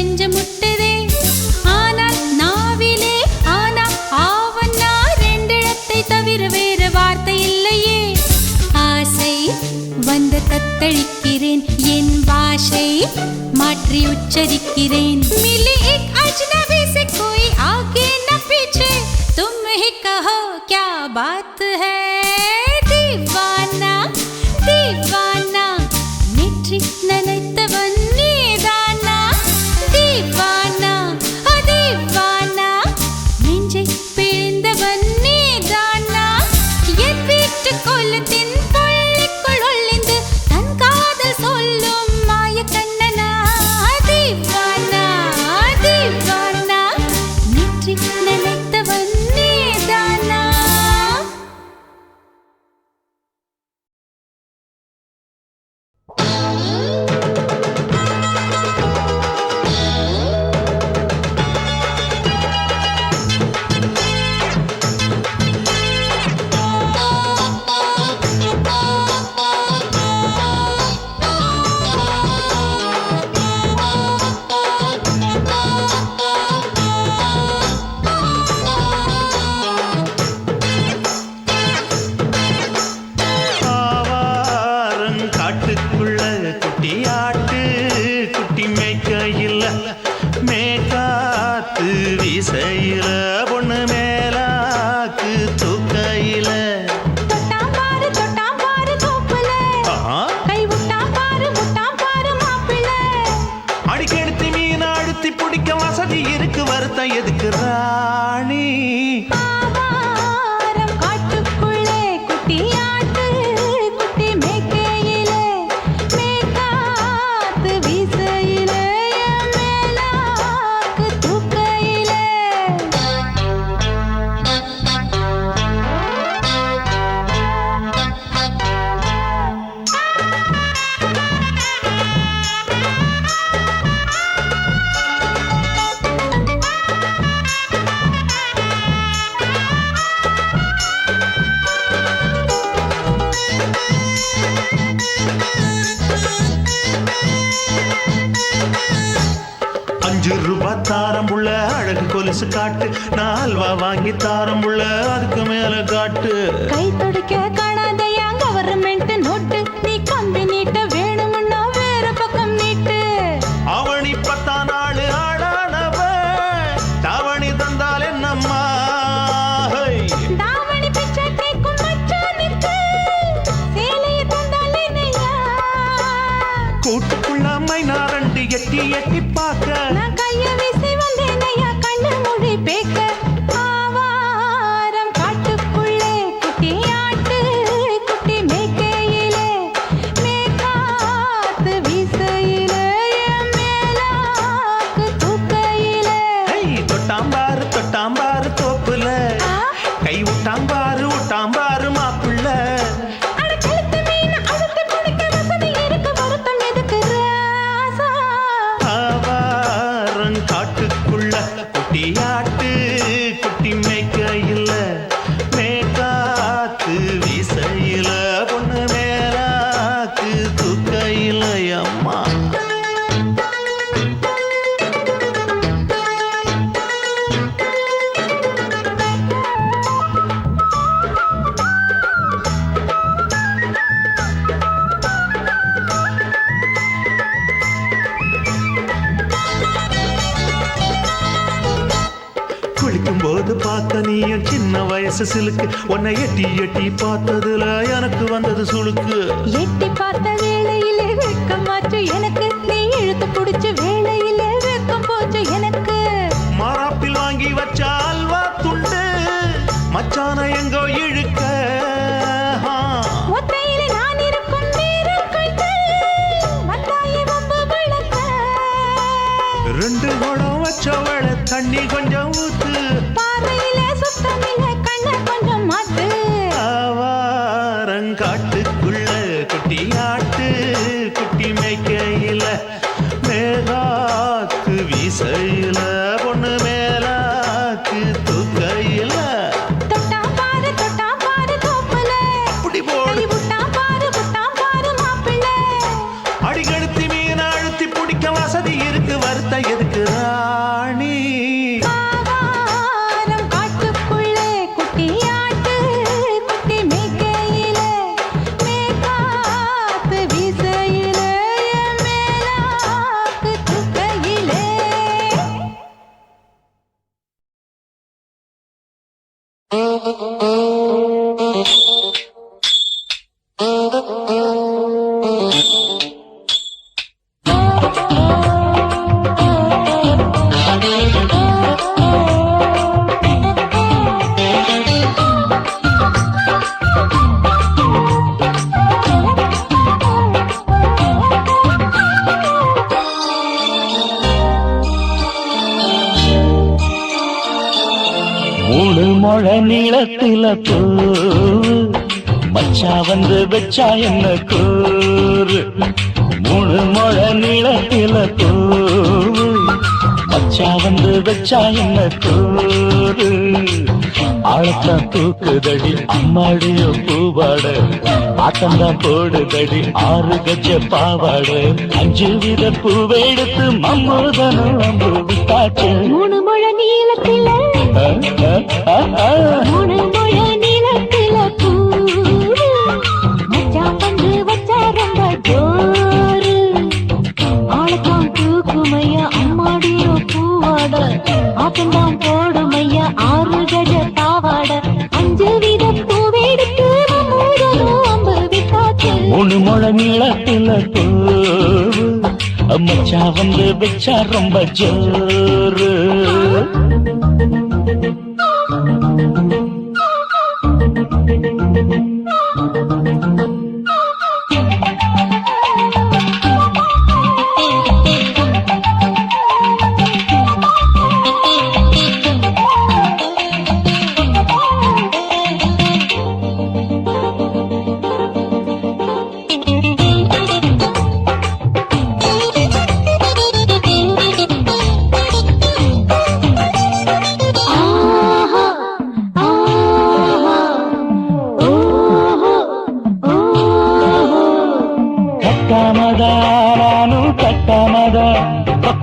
F: நெஞ்ச முட்டுதே ஆனால் நாவிலே ஆனா ஆவன்னா ரெண்டிடத்தை தவிர வேறு வார்த்தை இல்லையே ஆசை வந்து தத்தளிக்கிறேன் என் பாஷை மாற்றி உச்சரிக்கிறேன் मिली एक अजनबी से कोई आगे न पीछे तुम ही कहो क्या बात है दीवाना दीवाना नेற்றி நினைத்தவன் நீதானா दीवाना दीवाना நெஞ்சை பிழிந்தவன் நீதானா என் வீட்டு கோலத்தின் பள்ளிக்குள் ஒளிந்து தன் காதல் சொல்லும் மாய கண்ணனா दीवाना दीवाना நேற்றி நினைத்தவன் நீதானா
C: காட்டுக்குள்ள குட்டி ஆட்டு குட்டி மேய்க்கையில் மேக்காத்து வீசையில பொண்ணு மேலாக்கு தூக்கையில
D: தொட்டாம் பாரு தோப்புல கை விட்டாம் பாரு மாப்பிள்ளை
C: அடிக்கெடுத்து மீன் அழுத்தி பிடிக்க வசதி இருக்கு வருத்தம் எதுக்கு ராணி
D: ஆவாரம் காட்டுக்குள்ளே குட்டி ஆட்டு குட்டி மேய்க்கையிலே மேய்க்காத்து வீசையிலே என் மேலாக்கு தூக்கையிலே
C: ₹5 தாரம்புள்ள அழகு கொலுசு காட்டு நான் அல்வா வாங்கி தாரம்புள்ள அதுக்கு மேல காட்டு
D: கை துடிக்க காணாதையா கவர்மெண்ட் நோட்டு நீ கம்பி நீட்ட வேணும்னா வேற பக்கம் நீட்டு
C: அவனி 10 நாள் ஆடானவ தாவணி தந்தால் என்னம்மா
D: தாவணி பிச்சை கேக்கும் மச்சானுக்கு சேலையை தந்தாலே நையா
C: கூட்டுக்குள்ள மைனா ரெண்டு எட்டி எட்டி பார்க்க
D: நான் கைய வீசி வந்தேன் ஐயா கண்ணு மொழி பேக்க ஆவாரம் காட்டுக்குள்ளே குட்டி ஆட்டு குட்டி மேய்க்கையிலே மேய்க்காத்து வீசையிலே என் மேலாக்கு தூக்கையிலே
C: தொட்டாம்பாரு தோப்புல கை விட்டாம்பாரு மாப்பிள்ள
D: அட கழுத்து மீன் அழுத்து பிடிக்க வசதி இருக்கு வருத்தம் எதுக்கு ராசா
C: ஆவாரம் காட்டுக்குள்ள குட்டி ஆட்டு குட்டி மேய்க்கையில் மேய்காத்து வீசையில பொண்ணு மேலாக்கு தூக்கையில் அம்மா குளிக்கும் போது பார்த்த நீயும் சின்ன வயசு சிலுக்கு உன்னை எட்டி எட்டி பார்த்ததுல எனக்கு வந்தது சுளுக்கு
D: எட்டி பார்த்த வேளையிலே வெட்கமாச்சு எனக்கு நீ இழுத்து பிடிச்ச வேளையிலே வெட்கம் போச்சு எனக்கு
C: மாறாப்பில் வாங்கி வச்ச அல்வா துண்டு மச்சான எங்கோ இழுக்க
D: ஒத்தையிலே நான் இருக்கும் நேரம் கண்டு வந்தாயே வம்பு விளக்க
C: 2 குடம் வச்சவள தண்ணி கொஞ்சம் ஊத்து
D: பார்வையிலே சுத்தமில்லை கண்ண கொஞ்சம் மாத்து
C: ஆவாரங்காட்டுக்குள்ள குட்டி ஆட்டு குட்டி மேய்க்கையில மேலாக்கு வீசையில பொண்ணு மேலாக்கு தூக்கையில
D: தொட்டாம் பாரு தோப்புல
C: அப்படி போடு
D: கை விட்டாம் பாரு மாப்பிள்ளை
C: அடிக்கடுத்து மீன் அழுத்தி பிடிக்க வசதி இருக்கு வருத்த எதுக்கு ராணி
D: ஆவாரம் காட்டுக்குள்ளே குட்டியாட்டு குட்டி மேய்க்கையிலே மேற்காத்து வீசையிலே என் மேலாக்கு தூக்கையிலே
C: மூணு முழ நீளத்தில பூ மச்சா வந்து வச்சா என்ன கூறு மூணு முழ நீளத்தில பூ மச்சா வந்து வச்சா என்ன கூறு ஆழத்தான் தூக்குதடி அம்மாடிய பூவாட ஆட்டம்தான் போடுதடி 6 கஜ பாவாட 5 வித பூவை எடுத்து மம்மூதனும் அம்பு விட்டாச்சு
B: மூணு முழ நீளத்தில மூணு முழ நீளத்தில பூ மச்சான் வந்து வச்சா ரொம்ப ஜோரு ஆளத்தான் தூக்குமையா அம்மாடியோ பூவாட ஆட்டம்தான் போடுமையா 6 கஜ பாவாட 5 வித பூவெடுத்து மூடனோ அம்பு விட்டாச்சு
C: மூணு முழ நீளத்தில பூ மச்சா வந்து வச்சா ரொம்ப ஜோரு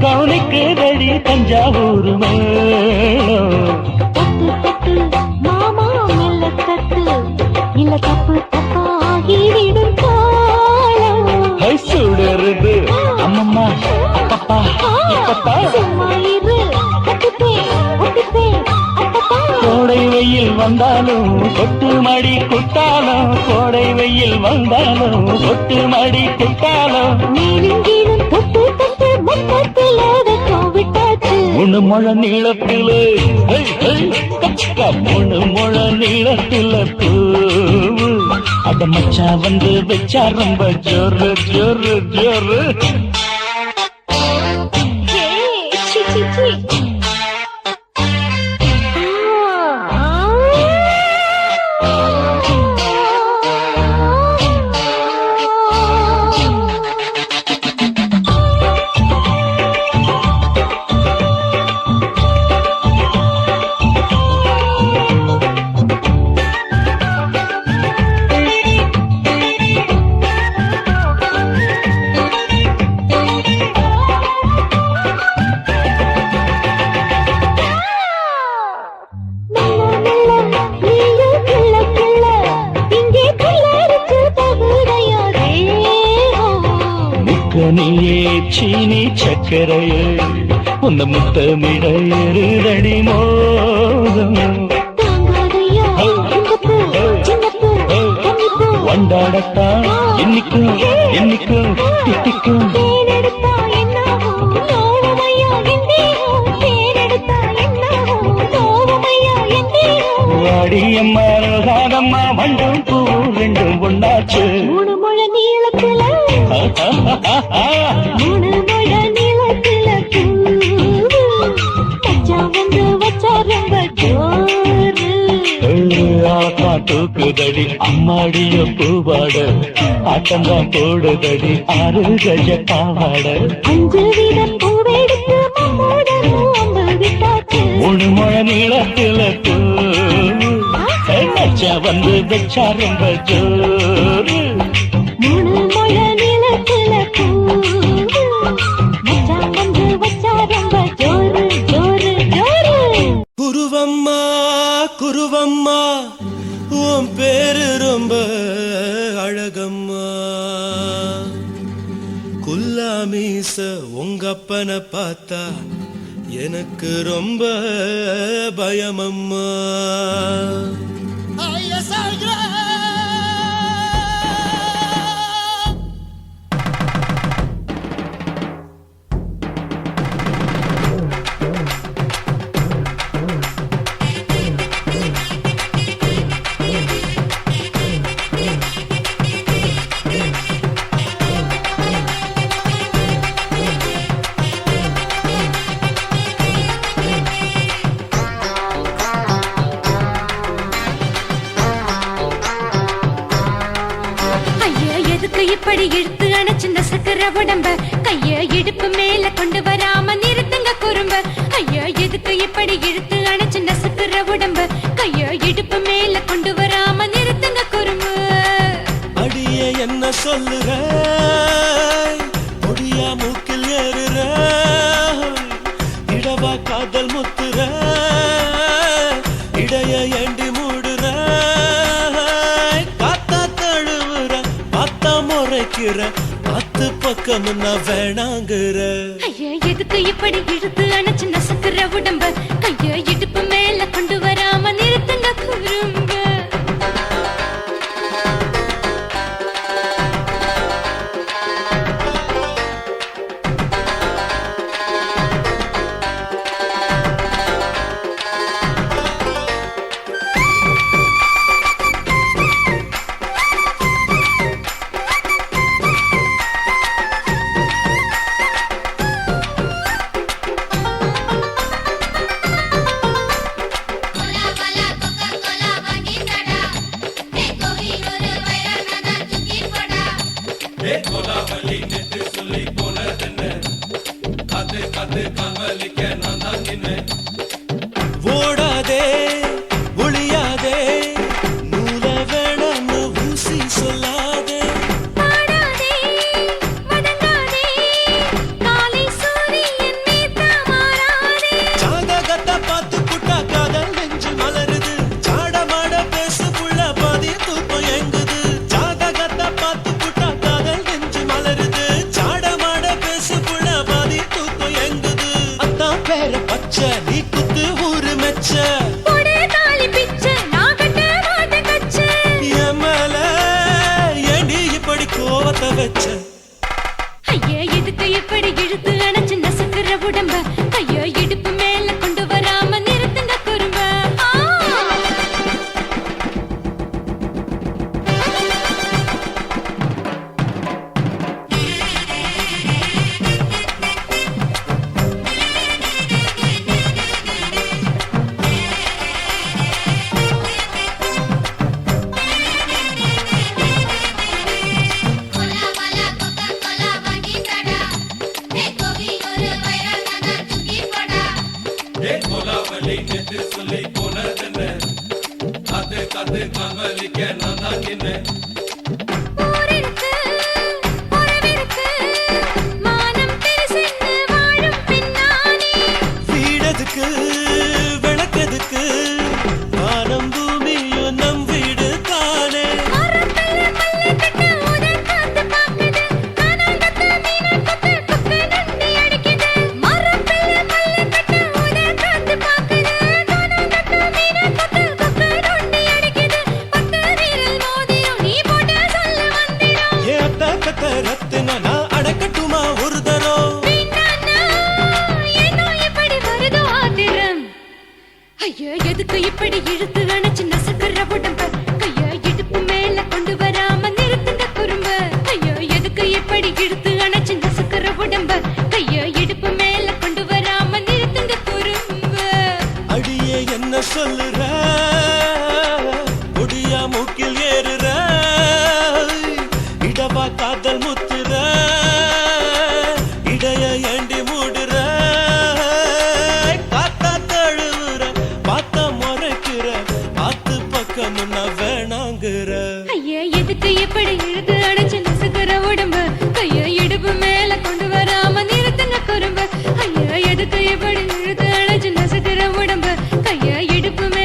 C: கவுனிக்குதடி தஞ்சாவூர் மேளம்
B: தட்டு தட்டு மாமா மெல்ல தட்டு இல்ல தப்பு தப்பாகிவிடும் காலம்
C: சுடருது அம்மம்மா அப்பப்பா இப்பப்பா
B: சும்மா இரு கட்டுப்பேன் ஒட்டிப்பேன் அப்பப்பா
C: கோடை வெயில் வந்தாலும் கொட்டு மடி குட்டாலும் கோடை வெயில் வந்தாலும் கொட்டு மடி குட்டாலும்
B: மேலும் கீழும் தொட்டு தொட்டு மொத்தத்தில் வெக்கம் விட்டாச்சு
C: மூணு முழ நீளத்தில மூணு முழ நீளத்தில பூவு அட மச்சா வந்து வச்சா ரொம்ப ஜோரு ஜோரு ஜோரு
B: சி சி சி
C: நீயே சீனி சக்கரையே உந்த முத்தமிட எருதடி மோகம் வண்டாடத்தான் என்னைக்கும் என்னைக்கும் திட்டிக்கும் வாடியம்மா ராதம்மா வண்டும் பூ ரெண்டும் ஒண்ணாச்சு
B: மூணு முழ நீளத்துல மூணு முழ நீளத்துல மச்சா வந்து வச்சா ரொம்ப ஜோரு
C: தூக்குதடி அம்மாடிய பூவாட ஆட்டம்தான் போடுதடி 6 கஜ பாவாட
B: 5 வித பூவெடுத்து மம்மூடனும் அம்பு விட்டாச்சு
C: மூணு முழ நீளத்தில மச்சா வந்து வச்சா ரொம்ப ஜோரு
B: மூணு முழ நீளத்துல மச்சா வந்து வச்சா
G: அம்மா உன் பேரு ரொம்ப அழகம்மா குல்லாமீச உங்க அப்பனை பார்த்தா எனக்கு ரொம்ப பயமம்மா
D: இப்படி இழுத்து அணைச்சு நசுக்கிற உடம்ப கைய இடுப்பு மேல கொண்டு வராம நிறுத்துங்க குறும்ப ஐயா எதுக்கு இப்படி இழுத்து அணைச்சு நசுக்கிற உடம்ப கைய இடுப்பு மேல கொண்டு வராம நிறுத்துங்க குறும்பு
G: அடியே என்ன சொல்லுற ஒடியா மூக்கில் ஏறுற இடவா காதல் முத்துற இடைய ஏண்டி மூடுற காத்தா தழுவுற பார்த்தா முறைக்கிற பத்து பக்கம் நான் வேணாங்குற
D: ஐயா எதுக்கு இப்படி இழுத்து அணைச்சு நசுக்கிற உடம்ப கைய இடுப்பு மேல கொண்டு வராம நிறுத்துங்க குறும்ப
G: ஓடாதே ஒளியாதே நூல வேணான்னு ஊசி சொல்லாதே
D: பாடாதே வதங்காதே காலை சூரியன் மீதா மாறாதே
G: ஜாதகத்தை பார்த்து புட்டா காதல் நெஞ்சு மலருது சாட மாட பேசு புள்ள பாதி தூக்கம் எங்குது ஜாதகத்தை பார்த்து புட்டா காதல் நெஞ்சு மலருது சாட மாட பேசு புள்ள பாதி தூக்கம் எங்குது அத்தான் பேர பச்சை நீ குத்து ஊரு மெச்ச
D: போடே தாலி பிச்சை நான் கட்ட மாட்ட கச்சை
G: என் மேல ஏண்டி இப்படி கோவத்தை வச்ச
D: ஐயா எதுக்கு இப்படி இழுத்து அணைச்சு நசுக்கிற உடம்ப கைய இடுப்பு மேல கொண்டு வராம நிறுத்துங்க குறும்ப ஊரிருக்கு உறவிருக்கு மானம் பெருசென்னு வாழும் பின்னானே
G: வீடதுக்கு விளக்கதுக்கு வானம் பூமியும் நம் வீடு தானே
D: மரத்துல மல்லி கட்டு உதர் காத்து பாக்குது கானாங்கத்து மீனை கொத்து கொக்கு நண்டி அடிக்குது மரத்துல மல்லி கட்டு உதர் காத்து பாக்குது கானாங்கத்து மீனை கொத்து கொக்கு நண்டி அடிக்குது பத்து வீரல் மோதிரம் நீ போட்டு சொல்ல வந்திடும்
G: ஏத்த கத்த ரத்தின நான் அடக்கட்டுமா ஒரு தரம்
D: வீணானா ஏனோ இப்படி வருதோ ஆத்திரம் ஐயா எதுக்கு இப்படி இழுத்து அணைச்சு நசுக்கிற உடம்ப கைய இடுப்பு மேல கொண்டு வராம நிறுத்துங்க குறும்ப ஐயா எதுக்கு இப்படி இழுத்து அணைச்சு நசுக்கிற உடம்ப கைய இடுப்பு மேல கொண்டு வராம நிறுத்துங்க குறும்ப
G: அடியே என்ன சொல்லுற ஒடியா மூக்கில் ஏறுற இடவா காதல் முத்துற இடைய ஏண்டி மூடுற காத்தா தழுவுற பார்த்த முறைக்கிற ஆத்து பக்கம் நான் வேணாங்குற
D: ஐயா எதுக்கு இப்படி இழுத்து அணைச்சு நசுக்கிற உடம்ப கைய இடுப்பு மேல கொண்டு வராம நிறுத்துங்க குறும்ப ஐயா எதுக்கு இப்படி இழுத்து அணைச்சு நசுக்கிற உடம்ப கைய இடுப்பு மேல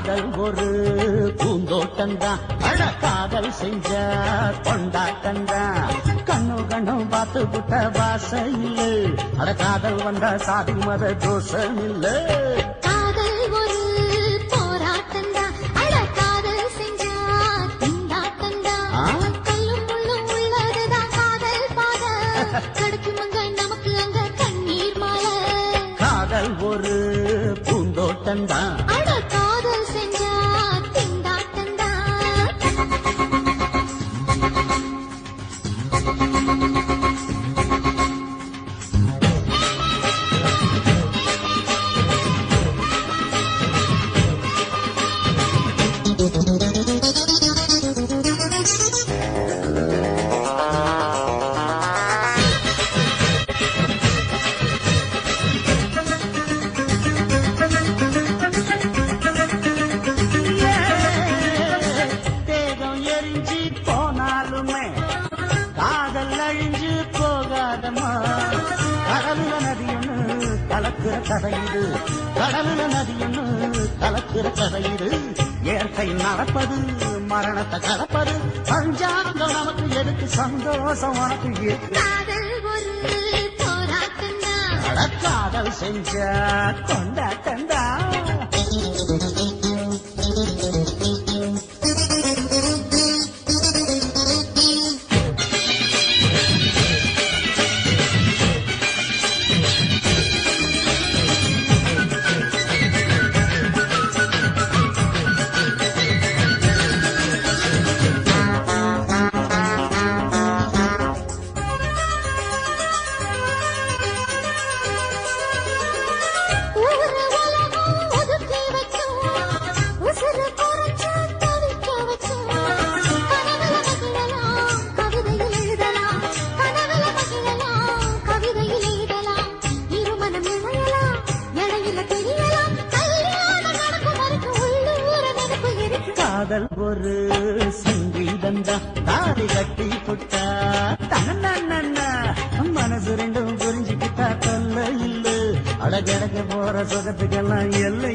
I: காதல் ஒரு பூந்தோட்டம்தான் அட காதல் செஞ்ச கொண்டாட்டம்தான் கண்ணு கண்ணும் பார்த்து புட்ட வாசம் இல்ல அட காதல் வந்தா சாதி மத தோஷம் இல்ல
B: காதல் ஒரு போராட்டம்தான் அட காதல் செஞ்சா திண்டாட்டம்தான் கல்லும் முள்ளும் உள்ளதுதான் காதல் பாத கிடைக்குமங்க நமக்கு அங்க கண்ணீர் மாலை
I: காதல் ஒரு பூந்தோட்டம்தான்
B: அட காதல் செஞ்சா திண்டாட்டம்தான்
I: தேகம் எரிஞ்சு போனாலுமே காதல் அழிஞ்சு போகாதம்மா கடலுல நதியொன்னு கலக்குற கதையுது கடலுல நதியொன்னு கலக்குற கதையுது இயற்கை நடப்பது மரணத்தை கலப்பது பஞ்சாங்கம் நமக்கு எதுக்கு சந்தோஷம் உனக்கு எதுக்கு
B: காதல் ஒரு போராட்டம்தான்
I: அட காதல் செஞ்ச கொண்டாட்டந்தா
B: ஊரு உலகம் ஒதுக்கி வைக்கும் உசுறு குறைச்சு தவிக்க வச்சும் கனவுல மகிழலாம் கவிதையில் எழுதலாம் கனவுல மகிழலாம் கவிதையில் எழுதலாம் இருமனம் இணையலாம் இடையில தெரியலாம் கல்யாணம் நடக்கும் வரைக்கும் உள்ளூர நினைப்பு இருக்கு
I: காதல் ஒரு சங்கீதந்தா தாடி கட்டி புட்டா தன்னா மனசு ரெண்டும் புரிஞ்சுக்கிட்டா தொல்ல இல்ல அடகடக்க போற சுகத்துக்கெல்லாம் எல்ல